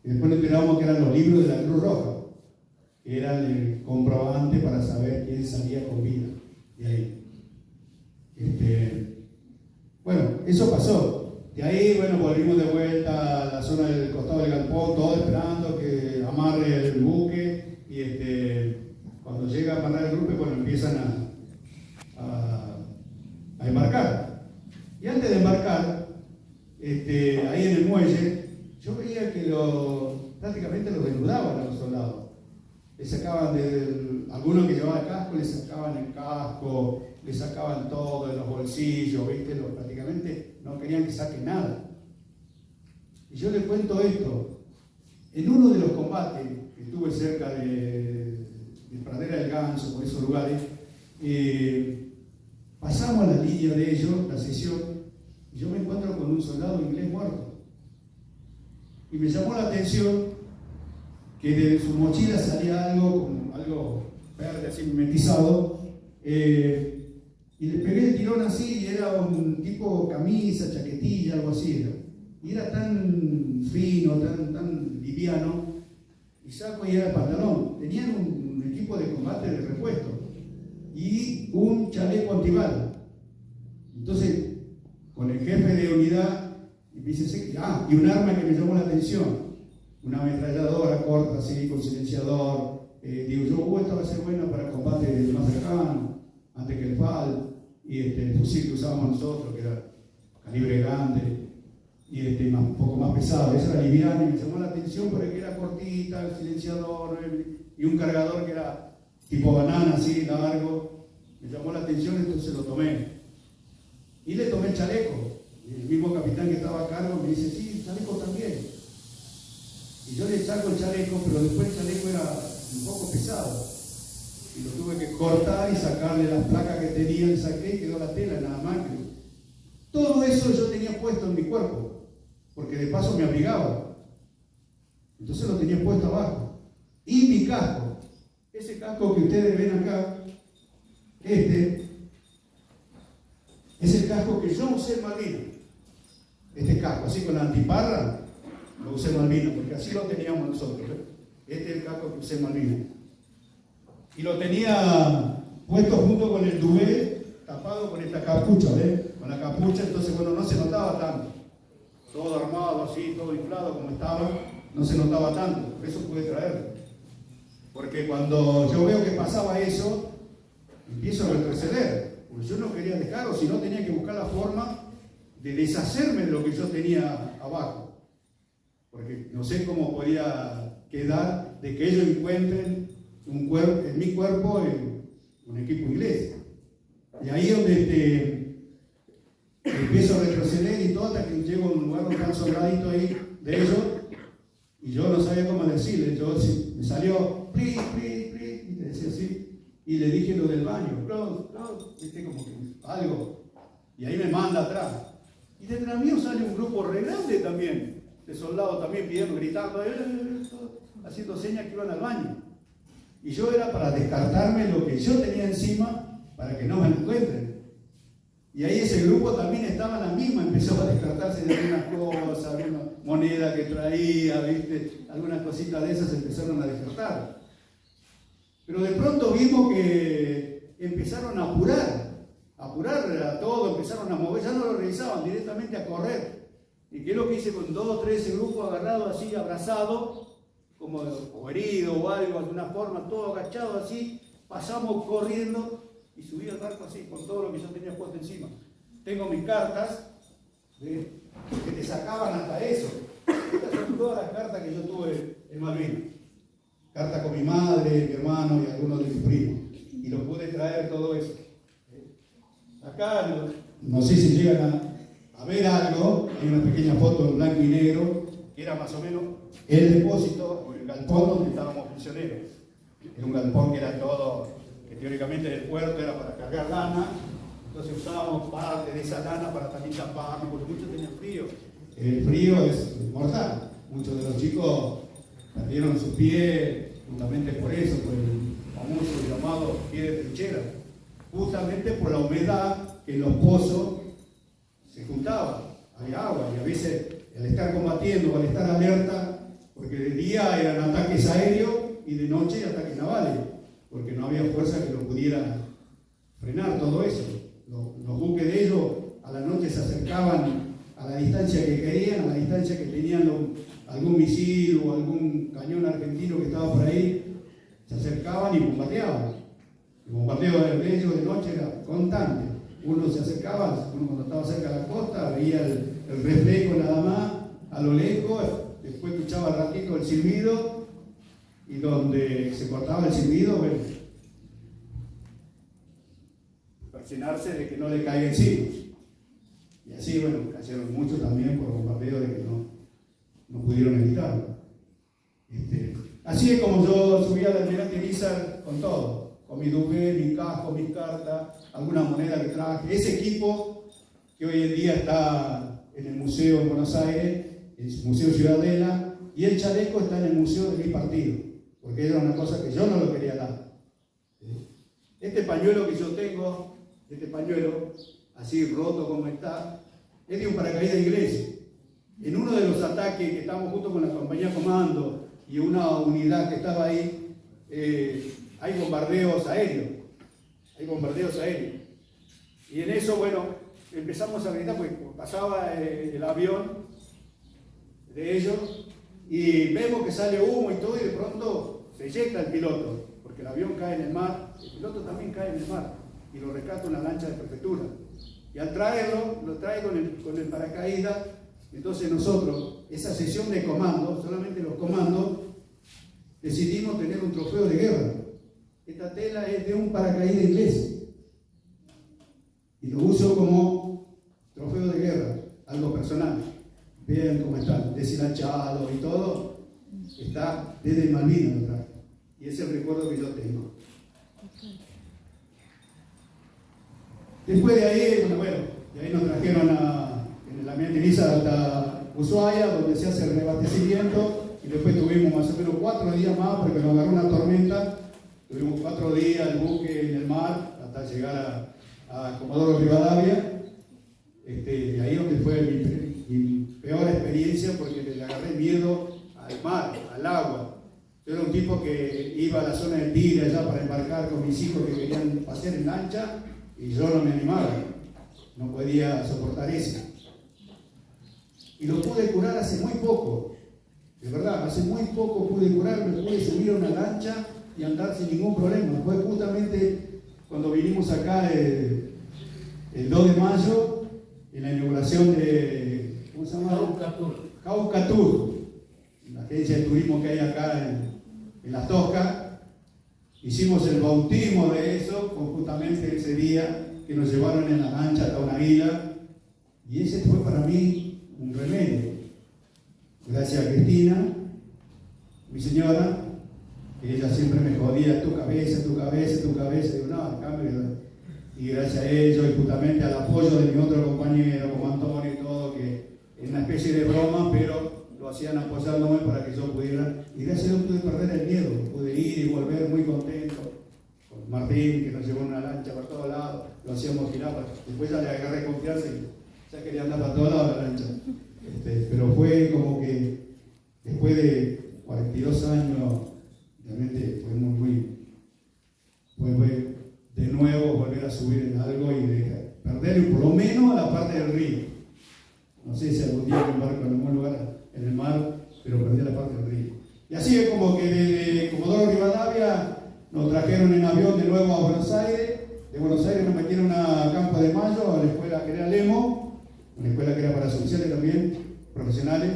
Y después nos enterábamos que eran los libros de la Cruz Roja, que eran el comprobante para saber quién salía con vida de ahí. Bueno, eso pasó. De ahí, bueno, volvimos de vuelta a la zona del costado del galpón, todo esperando que amarre el buque, y cuando llega a amarrar el buque, bueno, empiezan a embarcar. Y antes de embarcar, ahí en el muelle, yo veía que prácticamente los desnudaban a los soldados. Le sacaban algunos que llevaban casco, le sacaban el casco, le sacaban todo de los bolsillos, ¿viste? Prácticamente no querían que saquen nada. Y yo les cuento esto. En uno de los combates que estuve cerca de Pradera del Ganso, por esos lugares, pasamos a la línea de ellos, la sesión, y yo me encuentro con un soldado inglés muerto. Y me llamó la atención que de su mochila salía algo verde, así mimetizado, y le pegué el tirón así, y era un tipo camisa, chaquetilla, algo así era. Y era tan fino, tan liviano, y saco y era el pantalón. Tenían un equipo de combate de repuesto y un chaleco antibala. Entonces, con el jefe de unidad, y me dice, y un arma que me llamó la atención, una ametralladora corta así, con silenciador. Digo yo, esta va a ser buena para combate más cercano, antes que el FAL, y el fusil que usábamos nosotros, que era calibre grande. y un poco más pesado. Esa era liviana y me llamó la atención porque era cortita, el silenciador y un cargador que era tipo banana, así, largo. Me llamó la atención, entonces lo tomé. Y le tomé el chaleco. Y el mismo capitán que estaba a cargo me dice, sí, el chaleco también. Y yo le saco el chaleco, pero después el chaleco era un poco pesado. Y lo tuve que cortar y sacarle las placas que tenía, le saqué y quedó la tela nada más. Todo eso yo tenía puesto en mi cuerpo, porque de paso me abrigaba. Entonces lo tenía puesto abajo. Y mi casco, ese casco que ustedes ven acá, es el casco que yo usé en Malvinas. Este casco, así con la antiparra, lo usé en Malvinas, porque así lo teníamos nosotros. Este es el casco que usé en Malvinas. Y lo tenía puesto junto con el duvet, tapado con esta capucha, ¿ves? Con la capucha, entonces bueno, no se notaba tanto. Todo armado así, todo inflado como estaba, no se notaba tanto, por eso pude traerlo. Porque cuando yo veo que pasaba eso, empiezo a retroceder, porque yo no quería dejar, o si no tenía que buscar la forma de deshacerme de lo que yo tenía abajo. Porque no sé cómo podía quedar de que ellos encuentren en mi cuerpo un equipo inglés. Y ahí es donde empiezo a retroceder y todo hasta que llego a un lugar donde está un soldadito ahí de ellos y yo no sabía cómo decirle. Yo me salió, please, y te decía así, y le dije lo del baño, viste, como que algo, y ahí me manda atrás. Y detrás mío sale un grupo re grande también, de soldados también pidiendo, gritando, haciendo señas que iban al baño. Y yo era para descartarme lo que yo tenía encima para que no me encuentren. Y ahí ese grupo también estaba en la misma, empezó a descartarse de algunas cosas, algunas monedas que traía, ¿viste? Algunas cositas de esas empezaron a descartar. Pero de pronto vimos que empezaron a apurar a todo, empezaron a mover, ya no lo revisaban, directamente a correr. Y que es lo que hice con 2 o 3 ese grupo agarrado así, abrazado, como o herido o algo, de alguna forma, todo agachado así, pasamos corriendo y subí al barco así, con todo lo que yo tenía puesto encima. Tengo mis cartas, que te sacaban hasta eso. Estas son todas las cartas que yo tuve en Malvinas. Cartas con mi madre, mi hermano y algunos de mis primos. Y lo pude traer todo eso. Acá, no sé si llegan a ver algo, hay una pequeña foto en blanco y negro, que era más o menos el depósito, o el galpón donde estábamos prisioneros. Era un galpón que era todo, que teóricamente del puerto era para cargar lana, entonces usábamos parte de esa lana para también taparnos, porque muchos tenían frío. El frío es mortal, muchos de los chicos perdieron sus pies justamente por eso, por el famoso llamado pie de trinchera, justamente por la humedad que en los pozos se juntaba, había agua, y a veces al estar combatiendo, al estar alerta, porque de día eran ataques aéreos y de noche ataques navales, porque no había fuerza que lo pudiera frenar todo eso. Los buques de ellos a la noche se acercaban a la distancia que querían, a la distancia que tenían algún misil o algún cañón argentino que estaba por ahí, se acercaban y bombardeaban. El bombardeo de ellos de noche era constante. Uno se acercaba, uno cuando estaba cerca de la costa, veía el reflejo nada más, a lo lejos, después escuchaba al ratito el silbido, y donde se cortaba el silbido, bueno, persinarse de que no le caiga encima. Y así, bueno, cayeron muchos también por bombardeo de que no pudieron evitarlo. Así es como yo subía al almirante Irizar con todo, con mi duvet, mi casco, mis cartas, alguna moneda que traje. Ese equipo que hoy en día está en el museo en Buenos Aires, el Museo Ciudadela, y el chaleco está en el museo de mi partido, porque era una cosa que yo no lo quería dar. Este pañuelo que yo tengo, este pañuelo, así roto como está, es de un paracaídas inglés. En uno de los ataques que estábamos junto con la compañía comando y una unidad que estaba ahí, hay bombardeos aéreos. Y en eso, bueno, empezamos a gritar, porque pasaba el avión de ellos y vemos que sale humo y todo, y de pronto se eyecta el piloto, porque el avión cae en el mar, el piloto también cae en el mar, y lo rescata una lancha de prefectura. Y al traerlo, lo trae con el paracaídas, Entonces nosotros, esa sesión de comandos, solamente los comandos, decidimos tener un trofeo de guerra. Esta tela es de un paracaídas inglés y lo uso como trofeo de guerra, algo personal. Vean cómo está, deshilachado y todo, está desde Malvinas lo traje. Y ese es el recuerdo que yo tengo. Después de ahí, de ahí nos trajeron en la ambiente Niza hasta Ushuaia, donde se hace el reabastecimiento, y después tuvimos más o menos 4 días más, porque nos agarró una tormenta. Tuvimos 4 días el buque en el mar hasta llegar a Comodoro Rivadavia. Y ahí donde fue mi peor experiencia, porque le agarré miedo al mar, al agua. Yo era un tipo que iba a la zona del Tigre allá para embarcar con mis hijos que querían pasear en lancha, y yo no me animaba, no podía soportar eso. Y lo pude curar hace muy poco, de verdad, hace muy poco pude curarme, pude subir a una lancha y andar sin ningún problema. Fue justamente cuando vinimos acá el 2 de mayo, en la inauguración de, ¿cómo se llama? Jaucatur, la agencia de turismo que hay acá en Las Toscas. Hicimos el bautismo de eso, fue justamente ese día que nos llevaron en la lancha hasta una isla, y ese fue para mí un remedio. Gracias a Cristina, mi señora, que ella siempre me jodía, tu cabeza, tu cabeza, tu cabeza, y digo, no, cambio. Y gracias a ellos y justamente al apoyo de mi otro compañero, como Antonio y todo, que es una especie de broma, pero lo hacían apoyándome para que yo pudiera, y gracias a Dios pude perder el miedo, pude ir y volver muy contento, con Martín, que nos llevó en una lancha por todos lados, lo hacíamos girar, después ya le agarré confianza y ya quería andar para todos lados la lancha. Pero fue como que después de 42 años, realmente fue de nuevo volver a subir en algo y perder por lo menos la parte del río. No sé si algún día me embarco en algún lugar en el mar, pero perdí la parte del río. Y así es como que desde Comodoro Rivadavia nos trajeron en avión de nuevo a Buenos Aires. De Buenos Aires nos metieron a Campo de Mayo, a la escuela que era Lemo, una escuela que era para sociales también, profesionales,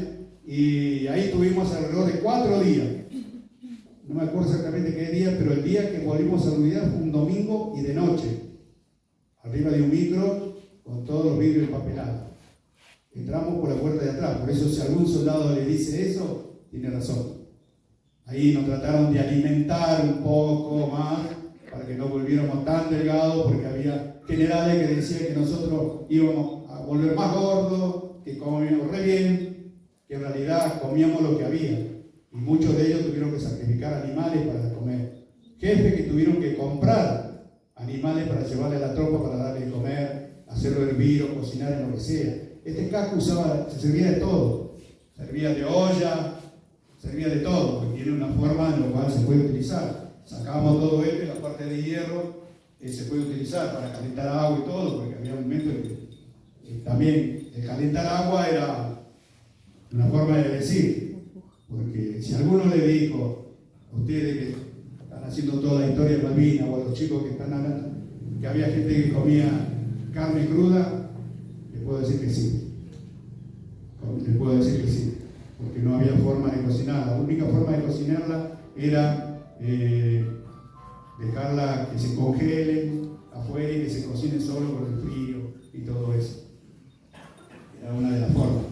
y ahí tuvimos alrededor de 4 días. No me acuerdo exactamente qué día, pero el día que volvimos a la unidad fue un domingo y de noche, arriba de un micro con todos los vidrios empapelados. Entramos por la puerta de atrás, por eso si algún soldado le dice eso, tiene razón. Ahí nos trataron de alimentar un poco más para que no volviéramos tan delgados, porque había generales que decían que nosotros íbamos a volver más gordos, que comíamos re bien, que en realidad comíamos lo que había. Y muchos de ellos tuvieron que sacrificar animales para comer. Jefes que tuvieron que comprar animales para llevarle a la tropa para darle de comer, hacerlo hervir o cocinar en lo que sea. Este casco se servía de todo. Servía de olla, servía de todo, porque tiene una forma en la cual se puede utilizar. Sacábamos todo esto y la parte de hierro se puede utilizar para calentar agua y todo, porque había momentos en que también el calentar agua era una forma de decir. Porque si alguno le dijo a ustedes que están haciendo toda la historia de Malvinas, o a los chicos que están hablando, que había gente que comía carne cruda, les puedo decir que sí. Les puedo decir que sí, porque no había forma de cocinarla. La única forma de cocinarla era dejarla que se congele afuera y que se cocine solo con el frío y todo eso. Era una de las formas.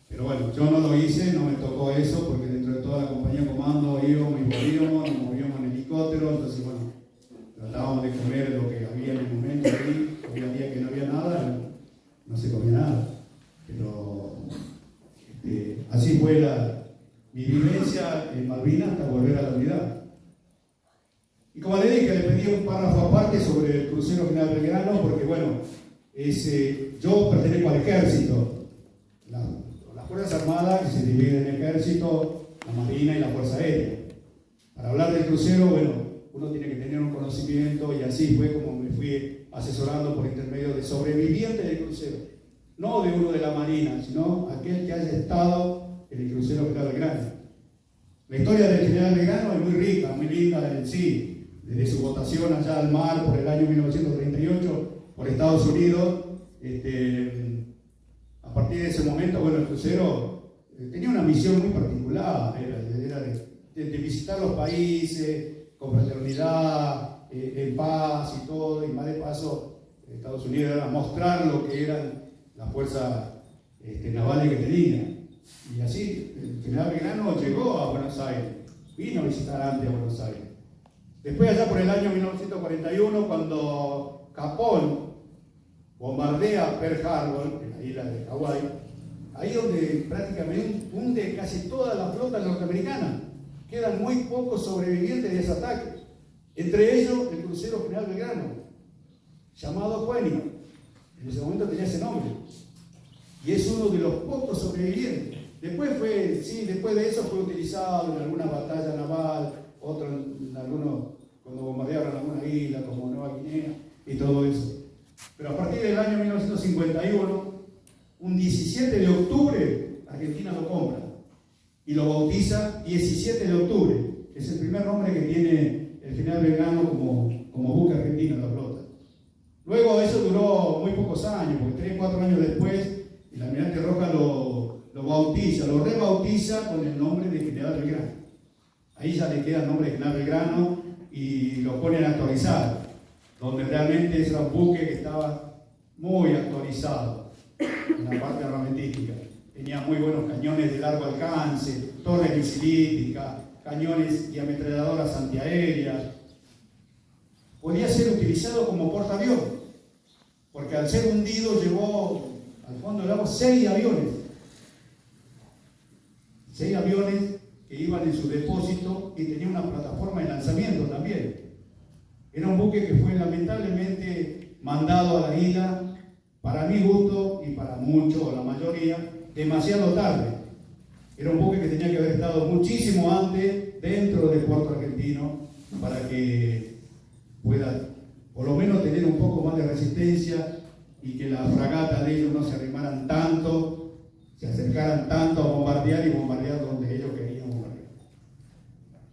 Pero bueno, yo no lo hice, no me tocó eso, porque dentro de toda la compañía comando íbamos y volvíamos, nos movíamos en helicóptero, entonces bueno, tratábamos de comer lo que había en el momento ahí, había días que no había nada, no se comía nada. Pero así fue mi vivencia en Malvinas hasta volver a la unidad. Y como le dije, le pedí un párrafo aparte sobre el crucero General Belgrano, porque bueno, yo pertenezco al ejército. Las Fuerzas Armadas se dividen en ejército, la Marina y la Fuerza Aérea. Para hablar del crucero, bueno, uno tiene que tener un conocimiento, y así fue como me fui asesorando por intermedio de sobrevivientes del crucero. No de uno de la Marina, sino aquel que haya estado en el crucero General Belgrano. La historia del General Belgrano es muy rica, muy linda en sí, desde su votación allá al mar por el año 1938 por Estados Unidos, a partir partir de ese momento, bueno, el crucero tenía una misión muy particular, era de visitar los países con fraternidad, en paz y todo, y más de paso, Estados Unidos era mostrar lo que eran las fuerzas navales que tenía. Y así, el general Belgrano llegó a Buenos Aires, vino a visitar antes a Buenos Aires. Después, allá por el año 1941, cuando Capón bombardea Pearl Harbor, en la isla de Hawái, ahí donde prácticamente hunde casi toda la flota norteamericana. Quedan muy pocos sobrevivientes de ese ataque. Entre ellos, el crucero General Belgrano, llamado Juanio. En ese momento tenía ese nombre. Y es uno de los pocos sobrevivientes. Después de eso fue utilizado en alguna batalla naval, otro en algunos, cuando bombardearon alguna isla como Nueva Guinea y todo eso. Pero a partir del año 1951, un 17 de octubre, Argentina lo compra y lo bautiza 17 de octubre. Es el primer nombre que tiene el general Belgrano como buque argentino en la flota. Luego eso duró muy pocos años, porque 3 o 4 años después, el almirante Roca lo bautiza, lo rebautiza con el nombre de general Belgrano. Ahí ya le queda el nombre de general Belgrano y lo ponen a actualizar, donde realmente era un buque que estaba muy actualizado en la parte armamentística. Tenía muy buenos cañones de largo alcance, torres misilísticas, cañones y ametralladoras antiaéreas. Podía ser utilizado como portaavión, porque al ser hundido llevó al fondo del agua 6 aviones. 6 aviones que iban en su depósito y tenía una plataforma de lanzamiento también. Era un buque que fue lamentablemente mandado a la isla, para mi gusto y para muchos, o la mayoría, demasiado tarde. Era un buque que tenía que haber estado muchísimo antes dentro del puerto argentino para que pueda por lo menos tener un poco más de resistencia y que las fragatas de ellos no se arrimaran tanto, se acercaran tanto a bombardear y bombardear donde ellos querían bombardear.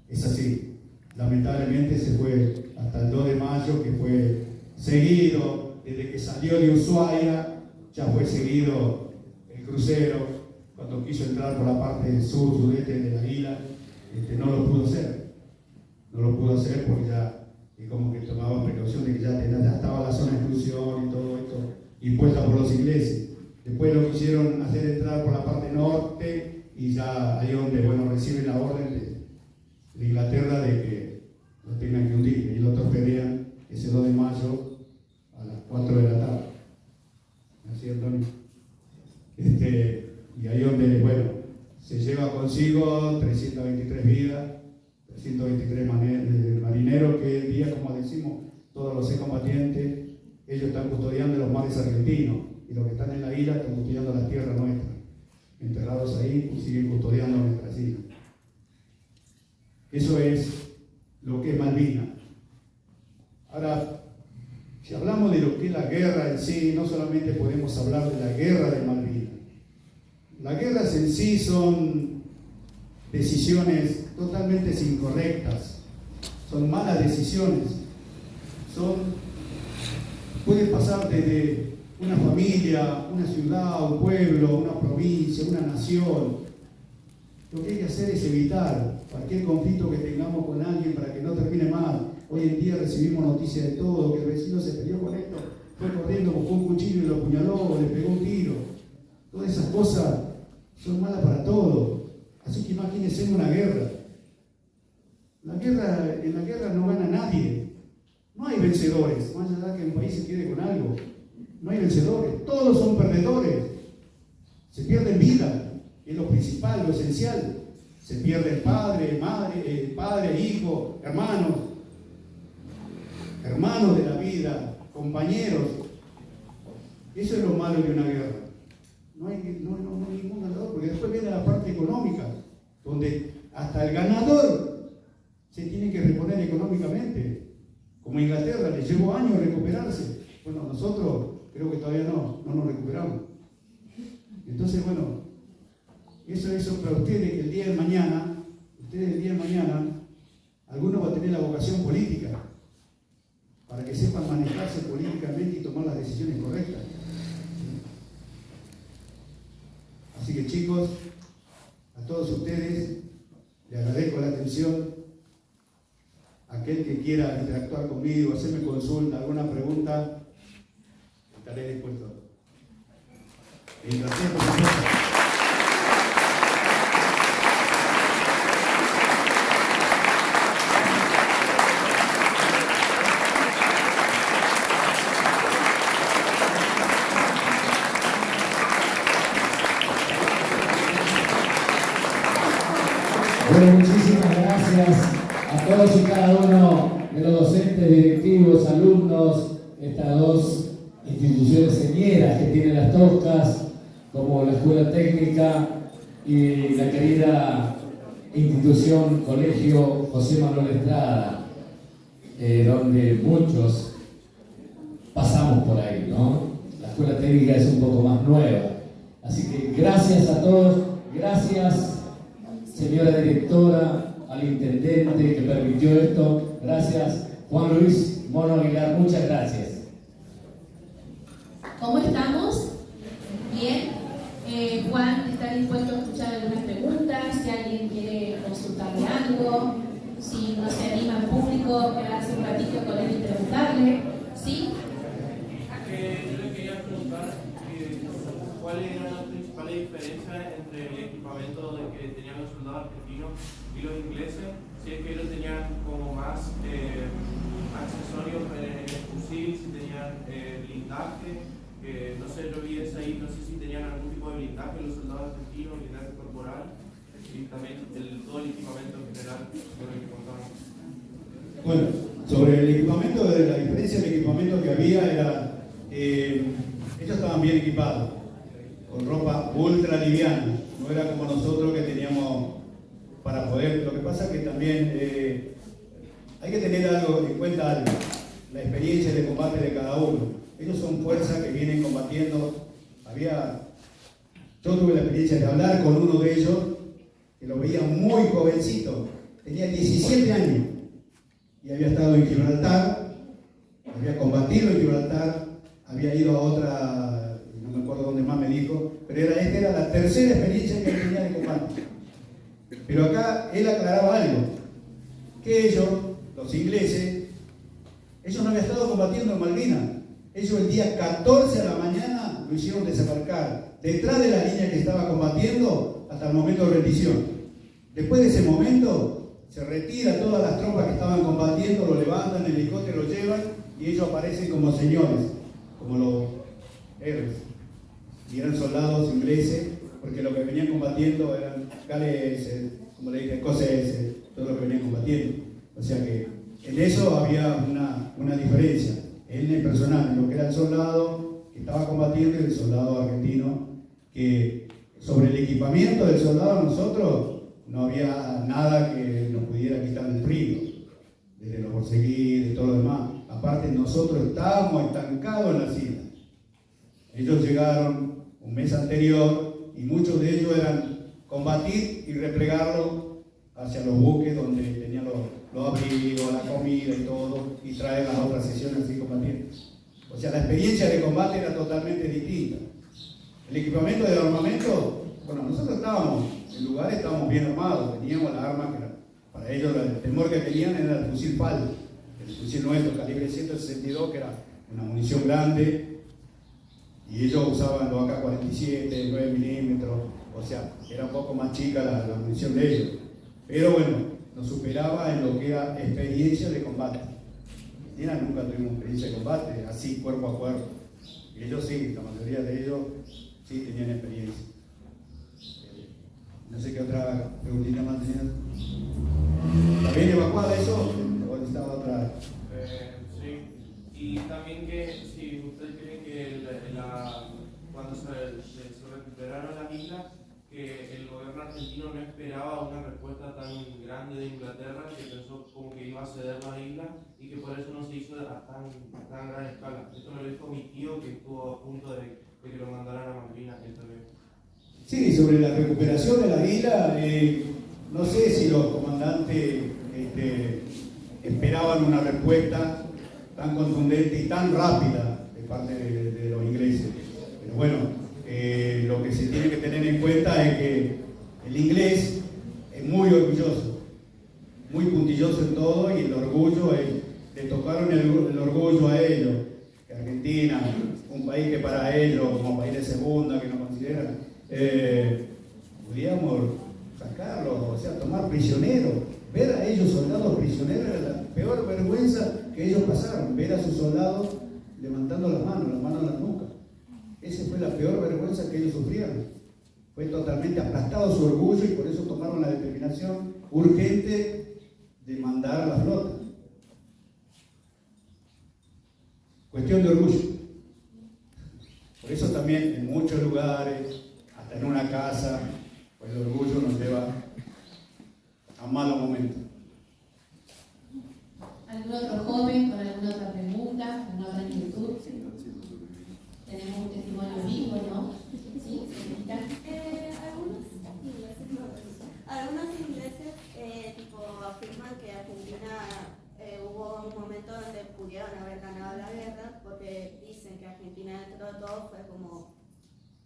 Es así. Lamentablemente se fue hasta el 2 de mayo, que fue seguido, desde que salió de Ushuaia, ya fue seguido el crucero. Cuando quiso entrar por la parte sur, sudeste de la isla, no lo pudo hacer. No lo pudo hacer porque ya como que tomaban precaución de que ya estaba la zona de exclusión y todo esto impuesta por los ingleses. Después lo quisieron hacer entrar por la parte norte y ya ahí donde reciben la orden de Inglaterra de que lo tengan que hundir y lo torpedean ese 2 de mayo a las 4 de la tarde. ¿Así, Antonio? Y ahí donde, se lleva consigo 323 vidas, 323 marineros que hoy en día, como decimos, todos los excombatientes, ellos están custodiando los mares argentinos y los que están en la isla están custodiando las tierras nuestras. Enterrados ahí y siguen custodiando nuestras islas. Eso es lo que es Malvinas. Ahora, si hablamos de lo que es la guerra en sí, no solamente podemos hablar de la guerra de Malvinas. Las guerras en sí son decisiones totalmente incorrectas, son malas decisiones, pueden pasar desde una familia, una ciudad, un pueblo, una provincia, una nación. Lo que hay que hacer es evitar cualquier conflicto que tengamos con alguien para que no termine mal. Hoy en día recibimos noticias de todo, que el vecino se peleó con esto, fue corriendo, buscó un cuchillo y lo apuñaló, le pegó un tiro. Todas esas cosas son malas para todos. Así que imagínense una guerra. En la guerra no gana nadie. No hay vencedores. Más allá que un país se quede con algo. No hay vencedores. Todos son perdedores. Se pierden vida, que es lo principal, lo esencial. Se pierde padre, madre, padre, hijo, hermanos de la vida, compañeros. Eso es lo malo de una guerra. No hay ningún ganador, porque después viene la parte económica, donde hasta el ganador se tiene que reponer económicamente. Como Inglaterra, le llevó años recuperarse. Bueno, nosotros creo que todavía no nos recuperamos. Entonces, eso es para ustedes que el día de mañana, algunos van a tener la vocación política, para que sepan manejarse políticamente y tomar las decisiones correctas. atención. Aquel que quiera interactuar conmigo, hacerme consulta, alguna pregunta, estaré dispuesto. Gracias, por supuesto. Bueno, muchísimas gracias a todos y cada uno de los docentes, directivos, alumnos, estas dos instituciones señeras que tienen Las Toscas, como la Escuela Técnica y la querida institución Colegio José Manuel Estrada, donde muchos pasamos por ahí, ¿no? La Escuela Técnica es un poco más nueva. Así que gracias a todos, gracias señora directora, al intendente que permitió esto, gracias Juan Luis Mono Aguilar, muchas gracias. ¿Cómo estamos? Bien. Juan está dispuesto a escuchar algunas preguntas, si alguien quiere consultarle algo, si no se anima al público, quedarse un ratito con él y preguntarle, ¿sí? Yo le quería preguntar cuáles eran las principales diferencias entre el equipamiento que tenían los soldados argentinos y los ingleses, si es que ellos tenían como más accesorios en el fusil, si tenían blindaje, no sé, yo vi eso ahí, no sé si tenían algún tipo de blindaje los soldados argentinos, blindaje corporal, y también todo el equipamiento en general, sobre el que contaban. Bueno, sobre el equipamiento, la diferencia del equipamiento que había era, ellos estaban bien equipados, con ropa ultra liviana, no era como nosotros que teníamos para poder. Lo que pasa es que también hay que tener en cuenta la experiencia de combate de cada uno. Ellos son fuerzas que vienen combatiendo. Yo tuve la experiencia de hablar con uno de ellos, que lo veía muy jovencito, tenía 17 años, y había estado en Gibraltar, había combatido en Gibraltar, había ido a otra, no me acuerdo dónde más me dijo, pero esta era la tercera experiencia que él tenía de combate. Pero acá él aclaraba algo, que ellos, los ingleses, ellos no habían estado combatiendo en Malvinas. Ellos el día 14 de la mañana lo hicieron desembarcar detrás de la línea que estaba combatiendo hasta el momento de rendición. Después de ese momento se retira todas las tropas que estaban combatiendo, lo levantan, el helicóptero lo llevan y ellos aparecen como señores, como los héroes. Y eran soldados ingleses, porque lo que venían combatiendo eran galeses, como le dije, escoceses, todo lo que venían combatiendo. O sea que en eso había una diferencia. En el personal, en lo que era el soldado que estaba combatiendo y el soldado argentino, que sobre el equipamiento del soldado nosotros no había nada que nos pudiera quitar el frío, desde los borceguí, de todo lo demás. Aparte nosotros estábamos estancados en las islas. Ellos llegaron un mes anterior y muchos de ellos eran combatir y replegarlo hacia los buques donde tenían los abrigos, la comida y todo, y traer las otras sesiones así combatientes. O sea, la experiencia de combate era totalmente distinta. El equipamiento de armamento, bueno, nosotros estábamos en lugares, estábamos bien armados, teníamos las armas que para ellos el temor que tenían era el fusil PAL, el fusil nuestro, calibre 162, que era una munición grande, y ellos usaban los AK-47, 9 milímetros, o sea, era un poco más chica la munición de ellos. Pero bueno, nos superaba en lo que era experiencia de combate. Argentina nunca tuvimos experiencia de combate, así cuerpo a cuerpo. Y ellos sí, la mayoría de ellos sí tenían experiencia. No sé qué otra preguntita más tenían. ¿Está bien evacuada eso? ¿O necesitaba otra? Sí. Y también que si ustedes creen que cuando se recuperaron las islas, que el gobierno argentino no esperaba una respuesta tan grande de Inglaterra, que pensó como que iba a ceder las islas y que por eso no se hizo a tan gran escala. Esto me lo dijo mi tío, que estuvo a punto de que lo mandaran a Malvinas. Sí, sobre la recuperación de la isla, no sé si los comandantes esperaban una respuesta tan contundente y tan rápida de parte de los ingleses. Pero bueno, lo que se tiene que tener en cuenta es que el inglés es muy orgulloso muy puntillosos en todo, y el orgullo, le tocaron el orgullo a ellos, que Argentina, un país que para ellos, como país de segunda, que no consideran, podíamos sacarlo, o sea, tomar prisioneros. Ver a ellos soldados prisioneros era la peor vergüenza que ellos pasaron, ver a sus soldados levantando las manos en la nuca. Esa fue la peor vergüenza que ellos sufrieron. Fue totalmente aplastado su orgullo, y por eso tomaron la determinación urgente de mandar la flota. Cuestión de orgullo. Por eso también en muchos lugares, hasta en una casa, pues el orgullo nos lleva a malos momentos. ¿Algún otro joven con alguna otra pregunta, alguna otra inquietud? Tenemos un testimonio vivo, ¿no? ¿Sí? Algunos ingleses afirman que Argentina hubo un momento donde pudieron haber ganado la guerra, porque dicen que Argentina dentro de todo fue como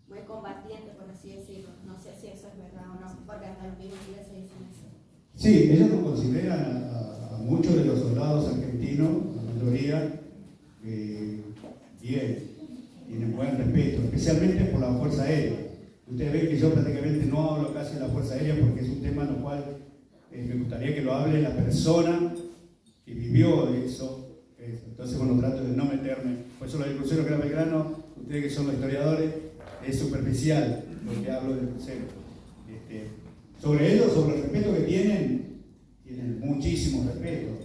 muy combatiente, por así decirlo. No sé si eso es verdad o no, porque hasta los mismos ingleses dicen eso. Sí, ellos no consideran a muchos de los soldados argentinos, la mayoría, bien, tienen buen respeto, especialmente por la Fuerza Aérea. Ustedes ven que yo prácticamente no hablo casi de la Fuerza Aérea, porque es un tema en el cual me gustaría que lo hable la persona que vivió eso. Entonces, bueno, trato de no meterme. Por eso lo del crucero Gran Belgrano, ustedes que son los historiadores, es superficial lo que hablo del crucero. Sobre ellos, sobre el respeto que tienen muchísimo respeto.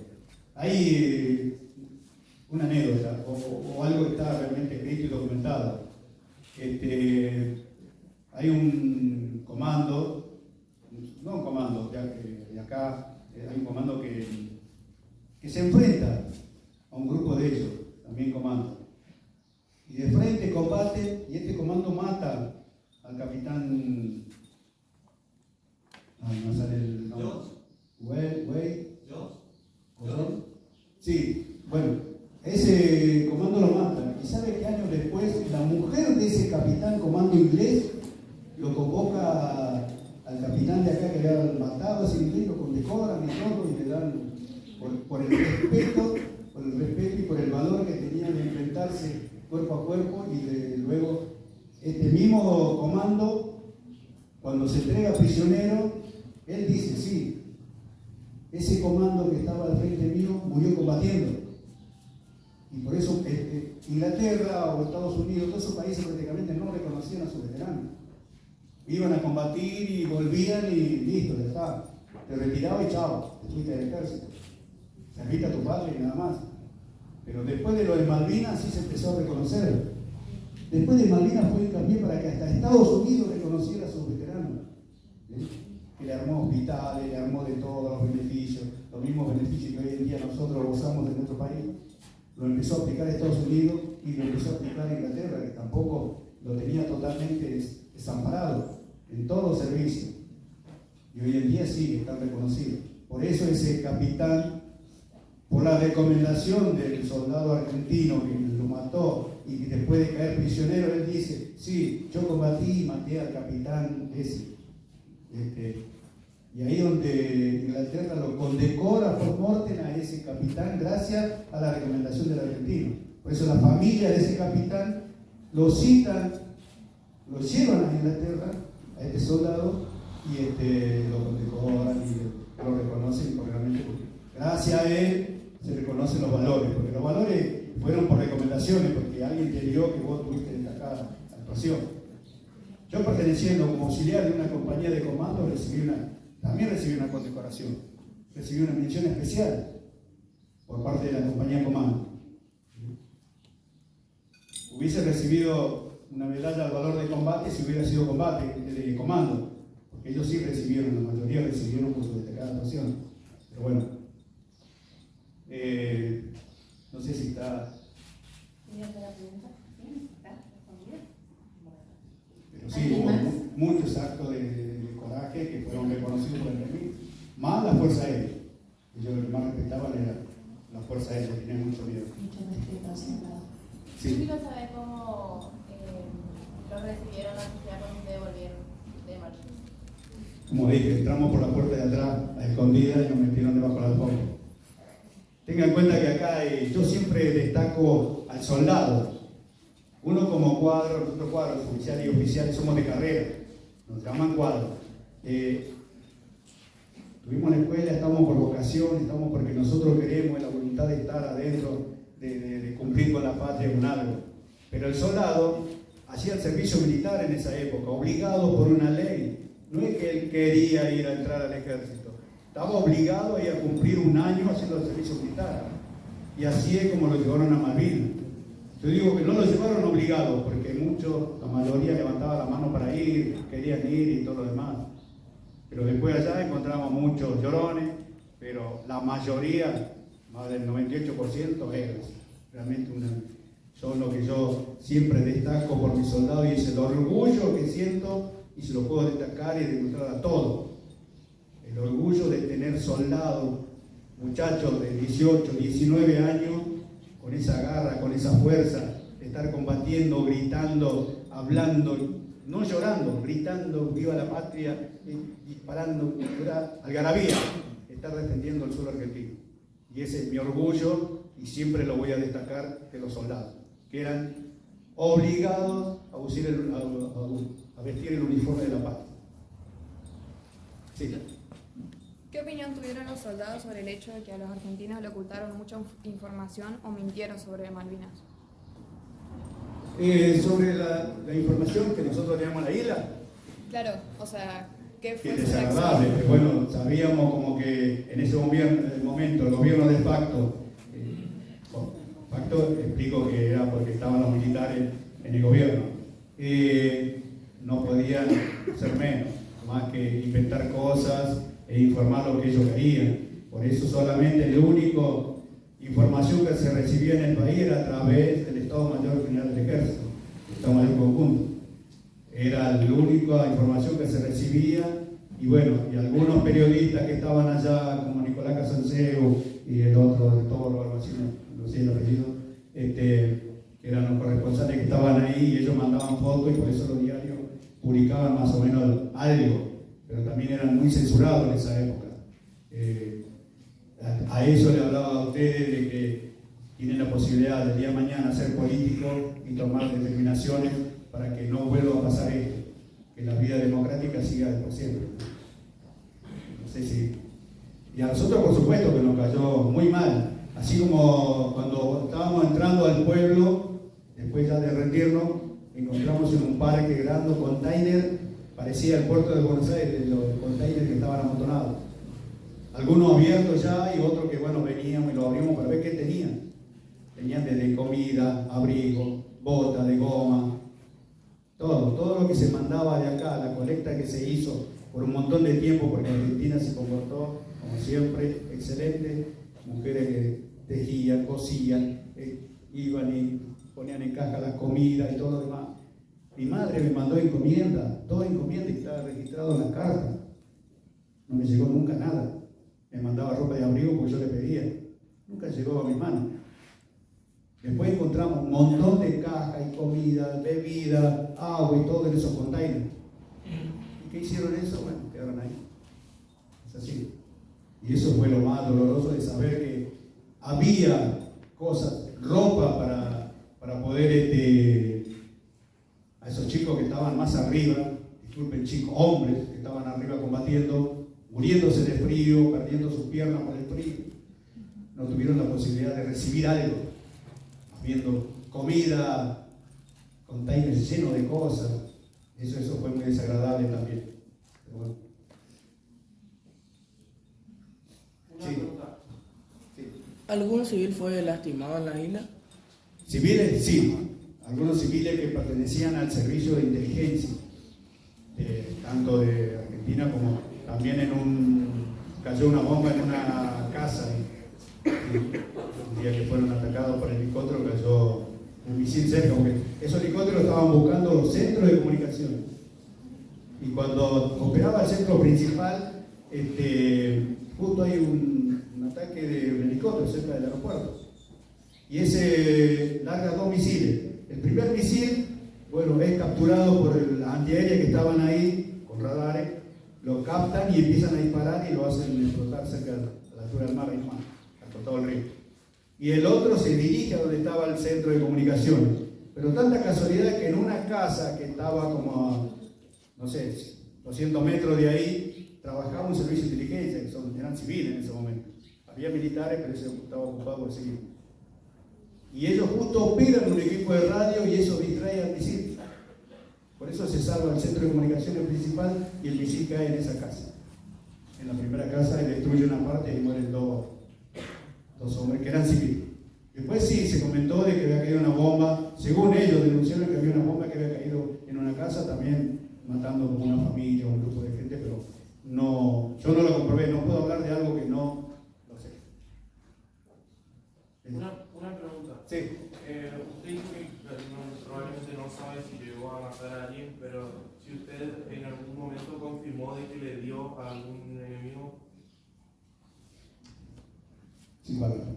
Hay una anécdota o algo que está realmente escrito y documentado. Hay un comando, no un comando, ya que de acá hay un comando que se enfrenta a un grupo de ellos, también comando. Y de frente combate, y este comando mata al capitán. No sale el nombre. ¿Jones? Sí, bueno, ese comando lo mata. ¿Y sabe qué años después la mujer de ese capitán comando inglés lo convoca al capitán de acá que había matado a ese inglés, lo condecoran y todo, y le dan por el respeto y por el valor que tenía de enfrentarse cuerpo a cuerpo? Y luego este mismo comando, cuando se entrega prisionero, él dice, sí, ese comando que estaba al frente mío murió combatiendo. Y por eso Inglaterra o Estados Unidos, todos esos países prácticamente no reconocían a sus veteranos. Iban a combatir y volvían y listo, ya está. Te retiraba y chao, te fuiste del ejército. Serviste a tu patria y nada más. Pero después de lo de Malvinas sí se empezó a reconocer. Después de Malvinas fue también para que hasta Estados Unidos reconociera a sus veteranos. Que le armó hospitales, le armó de todos los beneficios, los mismos beneficios que hoy en día nosotros gozamos de nuestro país. Lo empezó a aplicar Estados Unidos y lo empezó a aplicar Inglaterra, que tampoco lo tenía totalmente desamparado en todo servicio. Y hoy en día sí están reconocidos. Por eso ese capitán, por la recomendación del soldado argentino que lo mató y que después de caer prisionero, él dice, sí, yo combatí y maté al capitán ese. Y ahí donde Inglaterra lo condecora por mortem a ese capitán gracias a la recomendación del argentino. Por eso la familia de ese capitán lo citan, lo llevan a Inglaterra, a este soldado, y lo condecoran y lo reconocen, porque realmente gracias a él se reconocen los valores, porque los valores fueron por recomendaciones, porque alguien te dio que vos tuviste destacada actuación. Yo, perteneciendo como auxiliar de una compañía de comando, también recibí una condecoración, recibí una mención especial por parte de la compañía de comando. Hubiese recibido una medalla al valor de combate si hubiera sido de comando, porque ellos sí recibieron, la mayoría recibieron por su destacada actuación. Pero bueno, no sé si está... ¿Tienes otra pregunta? ¿Sí? ¿Está respondida? Pero sí, hubo muchos actos de coraje que fueron reconocidos por el enemigo, más la Fuerza Aérea. Ellos lo que más respetaban era la Fuerza Aérea, tenían mucho miedo. Mucho respeto, soldado. Sí. Yo quiero saber cómo lo recibieron la sociedad cuando ustedes volvieron de Malvinas. Como dije, entramos por la puerta de atrás a escondidas y nos metieron debajo de la Tenga en cuenta que acá yo siempre destaco al soldado. Uno como cuadro, nosotros cuadros, oficiales y oficiales, somos de carrera, nos llaman cuadros. Tuvimos la escuela, estamos por vocación, estamos porque nosotros queremos la voluntad de estar adentro, de cumplir con la patria, con algo. Pero el soldado hacía el servicio militar en esa época, obligado por una ley. No es que él quería ir a entrar al ejército, estaba obligado a ir a cumplir un año haciendo el servicio militar. Y así es como lo llevaron a Malvinas. Yo digo que no lo llevaron obligado, porque muchos, la mayoría levantaba la mano para ir, querían ir y todo lo demás. Pero después allá encontramos muchos llorones, pero la mayoría, más del 98%, es realmente son lo que yo siempre destaco por mis soldados y es el orgullo que siento y se lo puedo destacar y demostrar a todos. El orgullo de tener soldados, muchachos de 18, 19 años, con esa garra, con esa fuerza, de estar combatiendo, gritando, hablando, no llorando, gritando, viva la patria, disparando, algarabía, estar defendiendo el suelo argentino. Y ese es mi orgullo y siempre lo voy a destacar de los soldados, que eran obligados a vestir el uniforme de la patria. Sí. ¿Qué opinión tuvieron los soldados sobre el hecho de que a los argentinos le ocultaron mucha información o mintieron sobre Malvinas? Sobre la información que nosotros teníamos en la isla. Claro, o sea, ¿qué Que fue es su desagradable. reacción? Bueno, sabíamos como que en ese momento el gobierno de facto, explico que era porque estaban los militares en el gobierno, no podían ser menos, más que inventar cosas e informar lo que ellos querían. Por eso solamente la única información que se recibía en el país era a través del Estado Mayor General del Ejército, el Estado Mayor Conjunto. Era la única información que se recibía y bueno, y algunos periodistas que estaban allá, como Nicolás Casanseu y el otro, el Toro, algo así, no sé el apellido, que eran los corresponsales que estaban ahí y ellos mandaban fotos y por eso los diarios publicaban más o menos algo, pero también eran muy censurados en esa época. A eso le hablaba a ustedes de que tienen la posibilidad del día de mañana ser políticos y tomar determinaciones para que no vuelva a pasar esto, que la vida democrática siga por siempre. No sé si... Y a nosotros, por supuesto, que nos cayó muy mal. Así como cuando estábamos entrando al pueblo, después ya de rendirnos, encontramos en un parque grande container, parecía el puerto de Buenos Aires, los containers que estaban amontonados. Algunos abiertos ya y otros que, bueno, veníamos y los abrimos para ver qué tenían. Tenían desde comida, abrigo, botas de goma, todo lo que se mandaba de acá, la colecta que se hizo por un montón de tiempo, porque Argentina se comportó, como siempre, excelente, mujeres que tejían, cosían, iban y ponían en caja las comidas y todo lo demás. Mi madre me mandó encomienda, toda encomienda que estaba registrado en la carta. No me llegó nunca nada. Me mandaba ropa de abrigo porque yo le pedía. Nunca llegó a mi mano. Después encontramos un montón de cajas y comida, bebida, agua y todo en esos containers. ¿Y qué hicieron eso? Bueno, quedaron ahí. Es así. Y eso fue lo más doloroso de saber que había cosas, ropa para poder a esos chicos que estaban más arriba, disculpen chicos, hombres que estaban arriba combatiendo, muriéndose de frío, perdiendo sus piernas por el frío, no tuvieron la posibilidad de recibir algo, habiendo comida, containers llenos de cosas. Eso fue muy desagradable también. Pero bueno. Una pregunta. Sí. ¿Algún civil fue lastimado en la isla? Civiles, sí. Algunos civiles que pertenecían al servicio de inteligencia, tanto de Argentina como también cayó una bomba en una casa y un día que fueron atacados por el helicóptero cayó un misil cerca, porque esos helicópteros estaban buscando los centros de comunicación y cuando operaba el centro principal, justo hay un ataque de un helicóptero cerca del aeropuerto y ese larga 2 misiles. El primer misil, bueno, es capturado por la antiaérea que estaban ahí con radares, lo captan y empiezan a disparar y lo hacen explotar cerca a la altura del mar, hasta todo el río. y el otro se dirige a donde estaba el centro de comunicaciones. Pero tanta casualidad que en una casa que estaba como a, no sé, 200 metros de ahí, trabajaba un servicio de inteligencia, que eran civiles en ese momento. Había militares, pero ese estaba ocupado por civil. Y ellos justo operan un equipo de radio y eso distrae al misil. Por eso se salva el centro de comunicaciones principal y el misil cae en esa casa. En la primera casa y destruye una parte y mueren dos hombres que eran civiles. Después sí, se comentó de que había caído una bomba, según ellos denunciaron que había una bomba que había caído en una casa, también matando como una familia o un grupo de gente, pero no, yo no lo comprobé, no puedo hablar de algo que no lo sé. Una pregunta. Sí. Usted dijo que probablemente no sabe si llegó a matar a alguien, pero si usted en algún momento confirmó de que le dio a algún enemigo. Sin palabras.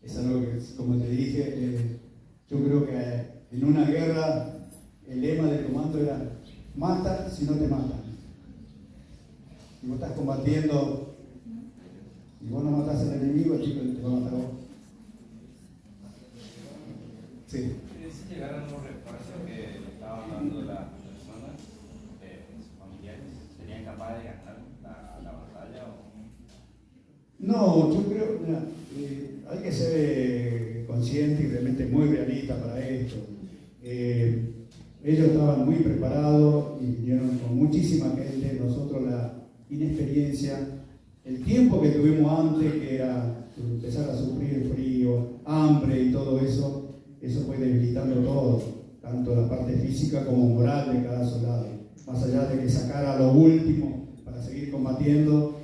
Es algo que, como te dije, yo creo que en una guerra el lema del comando era mata si no te matan. Si vos estás combatiendo y vos no matás al enemigo, el tipo te va a matar a vos. Sí. Si llegaron los refuerzos que le estaban dando las personas, sus familiares, ¿serían capaces de ganar la batalla? No, yo creo, mira, hay que ser consciente y realmente muy realista para esto. Ellos estaban muy preparados y vinieron con muchísima gente. Nosotros la inexperiencia, el tiempo que tuvimos antes, que era empezar a sufrir frío, hambre y todo eso, eso fue debilitando todo, tanto la parte física como moral de cada soldado. Más allá de que sacara lo último para seguir combatiendo,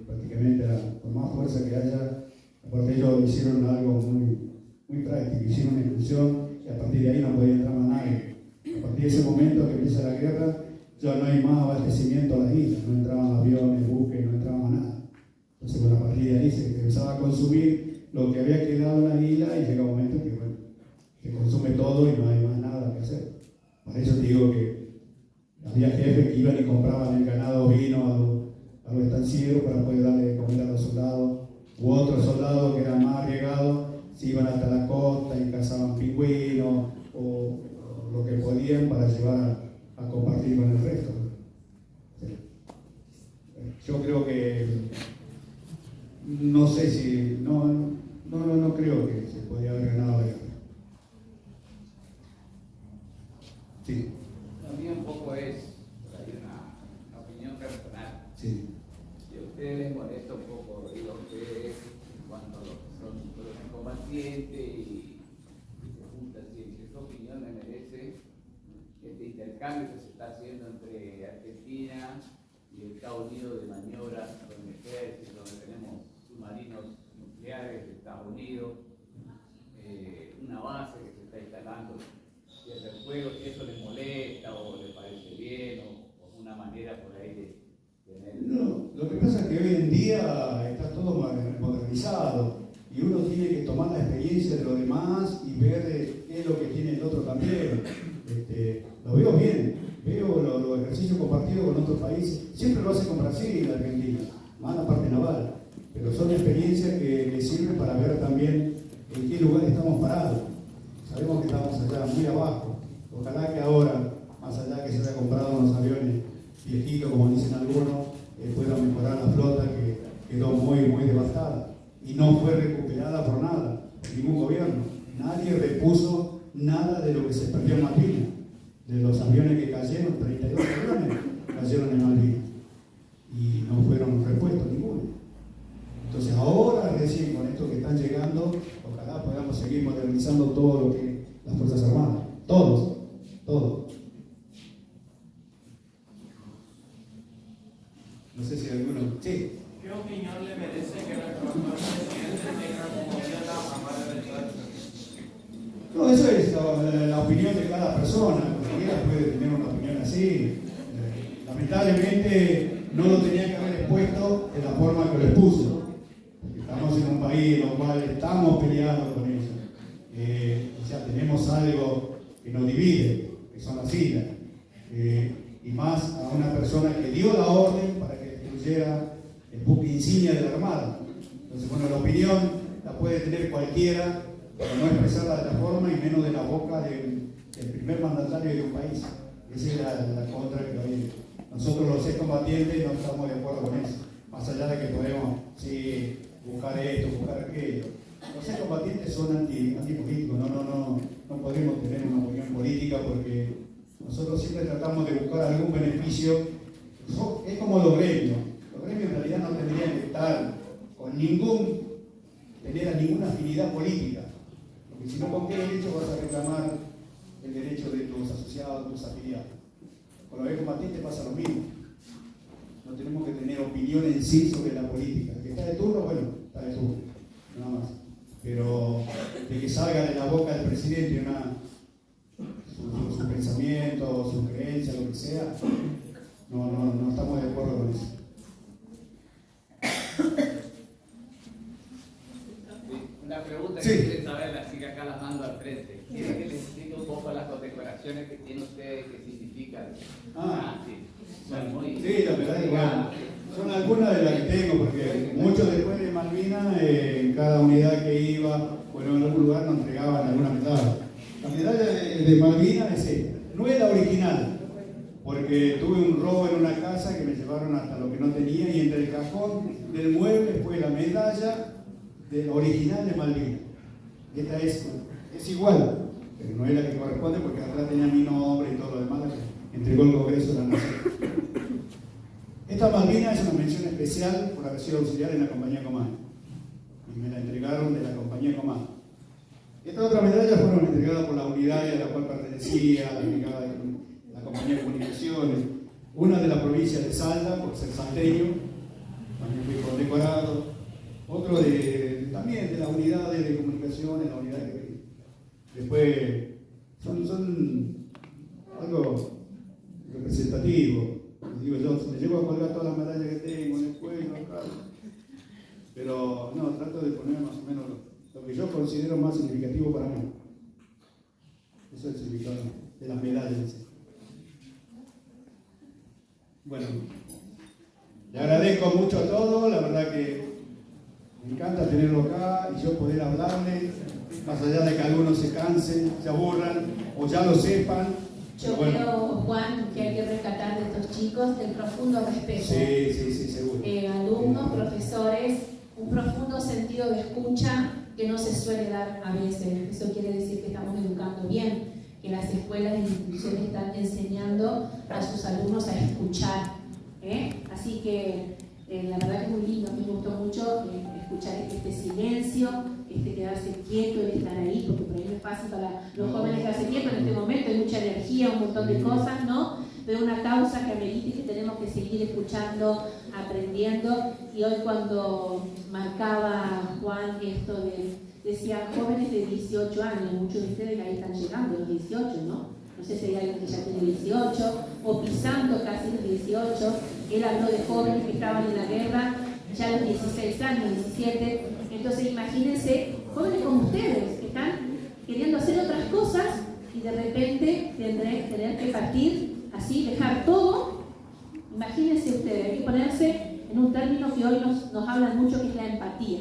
prácticamente por más fuerza que haya, aparte ellos hicieron algo muy práctico, hicieron una exclusión y a partir de ahí no podía entrar más nadie. A partir de ese momento que empieza la guerra, ya no hay más abastecimiento a las islas, no entraban aviones, buques, no entraba nada. Entonces, bueno, a partir de ahí se empezaba a consumir lo que había quedado en la isla y llega un momento que, bueno, se consume todo y no hay más nada que hacer. Por eso te digo que había jefes que iban y compraban el ganado vino a los estancieros para poder darle de comer a los soldados, u otros soldados que eran más arriesgados se iban hasta la costa y cazaban pingüinos o lo que podían para llevar a compartir con el resto. Yo creo que no sé si no creo que se podía haber ganado la guerra. Sí. También un poco es por ahí una opinión personal. Sí. Si a ustedes les molesta un poco, digo ustedes, cuando son combatientes y se juntan, si esa opinión me merece este intercambio que se está haciendo entre Argentina y Estados Unidos de maniobras con el ejército, donde tenemos submarinos nucleares de Estados Unidos, una base que se está instalando, si el fuego, si eso les molesta o les parece bien o una manera por ahí de tener. No, lo que pasa es que hoy en día está todo modernizado y uno tiene que tomar la experiencia de los demás y ver qué es lo que tiene el otro también. Lo veo bien, veo los ejercicios compartidos con otros países, siempre lo hace con Brasil y Argentina, más la parte naval, pero son experiencias que sirven para ver también en qué lugar estamos parados. Sabemos que estamos allá muy abajo, ojalá que ahora, más allá que se haya comprado unos aviones viejitos, como dicen algunos, pueda mejorar la flota que quedó muy devastada y no fue recuperada por nada, por ningún gobierno. Nadie repuso nada de lo que se perdió en Malvinas, de los aviones que cayeron, 32 aviones cayeron en Malvinas y no fueron repuestos ninguno. Entonces ahora recién con esto que están llegando, ojalá podamos seguir modernizando todo lo que las Fuerzas Armadas, todos. No sé si alguno. Sí. ¿Qué opinión le merece que nuestro actual presidente tenga como dieta a María del Sol? No, eso es la opinión de cada persona. Cualquiera puede tener una opinión así. Lamentablemente no lo tenía que haber expuesto de la forma que lo expuso. Porque estamos en un país en el cual estamos peleando con eso. O sea, tenemos algo que nos divide, que son las islas. Y más a una persona que dio la orden para que destruyera el buque insignia de la Armada. Entonces, bueno, la opinión la puede tener cualquiera, pero no expresarla de la forma y menos de la boca del primer mandatario de un país. Esa es la contra que hoy nosotros los excombatientes no estamos de acuerdo con eso. Más allá de que podemos buscar esto, buscar aquello. Los excombatientes son antipolíticos, no podemos tener una opinión política porque nosotros siempre tratamos de buscar algún beneficio. Es como los gremios. Los gremios en realidad no tendrían que estar tener ninguna afinidad política. Porque si no, ¿con qué derecho vas a reclamar el derecho de tus asociados, tus afiliados? Con los excombatientes pasa lo mismo. No tenemos que tener opinión en sí sobre la política. El que está de turno, bueno, está de turno, nada más. Pero de que salga de la boca del presidente su pensamiento, su creencia, lo que sea, no estamos de acuerdo con eso. Una pregunta Sí. que quieren saber, así que acá las mando al frente. ¿Quieren que les explique un poco las condecoraciones que tiene usted, que significan? Sí. Son muy... Sí, la verdad es que son algunas de las que tengo, porque muchos después de Malvinas, en cada unidad que iba, bueno, en algún lugar nos entregaban alguna medalla. La medalla de Malvinas es esta. No es la original, porque tuve un robo en una casa que me llevaron hasta lo que no tenía y entre el cajón del mueble fue la medalla original de Malvinas. Esta es igual, pero no es la que corresponde porque atrás tenía mi nombre y todo lo demás que entregó el Congreso de la Nación. Esta Malvinas es una mención especial por haber sido auxiliar en la compañía Comán y me la entregaron de la compañía Comán. Estas otras medallas fueron entregadas por la unidad a la cual pertenecía, la compañía de comunicaciones, una de la provincia de Salta por ser salteño, también fui condecorado, otro también de las unidades de comunicaciones, la unidad que después son algo representativo. Digo yo, me llevo a colgar todas las medallas que tengo en el cuello, acá. Pero no, trato de poner más o menos lo que yo considero más significativo para mí. Eso es el significado de las medallas. Bueno, le agradezco mucho a todos, la verdad que me encanta tenerlo acá y yo poder hablarle, más allá de que algunos se cansen, se aburran o ya lo sepan. Yo creo, Juan, que hay que rescatar de estos chicos el profundo respeto. Sí, seguro. Alumnos, profesores, un profundo sentido de escucha que no se suele dar a veces. Eso quiere decir que estamos educando bien, que las escuelas y instituciones están enseñando a sus alumnos a escuchar. Así que la verdad que es muy lindo, me gustó mucho escuchar este silencio, quedarse quieto, el estar ahí, porque por ahí no es fácil para los jóvenes quedarse quietos en este momento, hay mucha energía, un montón de cosas, ¿no? Pero una causa que amerita y que tenemos que seguir escuchando, aprendiendo. Y hoy cuando marcaba Juan esto decía jóvenes de 18 años, muchos de ustedes ahí están llegando a los 18, ¿no? No sé si hay alguien que ya tiene 18 o pisando casi los 18. Él habló de jóvenes que estaban en la guerra ya a los 16 años, 17. Entonces imagínense jóvenes como ustedes que están queriendo hacer otras cosas y de repente tener que partir así, dejar todo. Imagínense ustedes, hay que ponerse en un término que hoy nos hablan mucho, que es la empatía.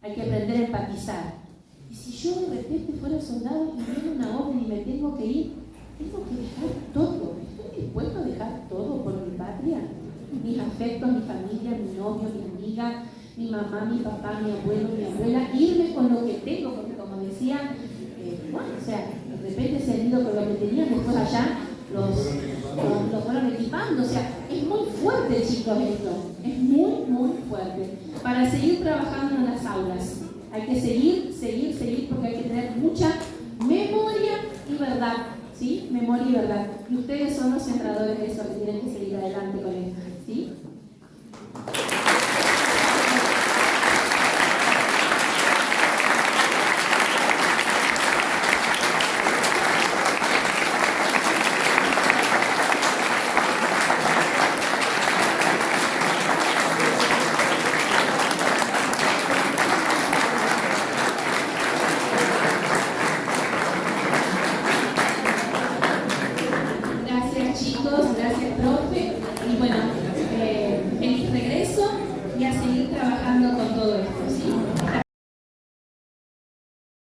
Hay que aprender a empatizar. Y si yo de repente fuera soldado y viene una orden y me tengo que ir, tengo que dejar todo. ¿Estoy dispuesto a dejar todo por mi patria? Mis afectos, mi familia, mi novio, mi amiga, mi mamá, mi papá, mi abuelo, mi abuela, irme con lo que tengo, porque como decía, de repente se han ido con lo que tenían, después allá los fueron equipando. O sea, es muy fuerte, chicos, esto. Es muy, muy fuerte. Para seguir trabajando en las aulas, hay que seguir, porque hay que tener mucha memoria y verdad. ¿Sí? Memoria y verdad. Y ustedes son los sembradores de eso, que tienen que seguir adelante con esto. ¿Sí? Gracias, profe. Y bueno, feliz regreso y a seguir trabajando con todo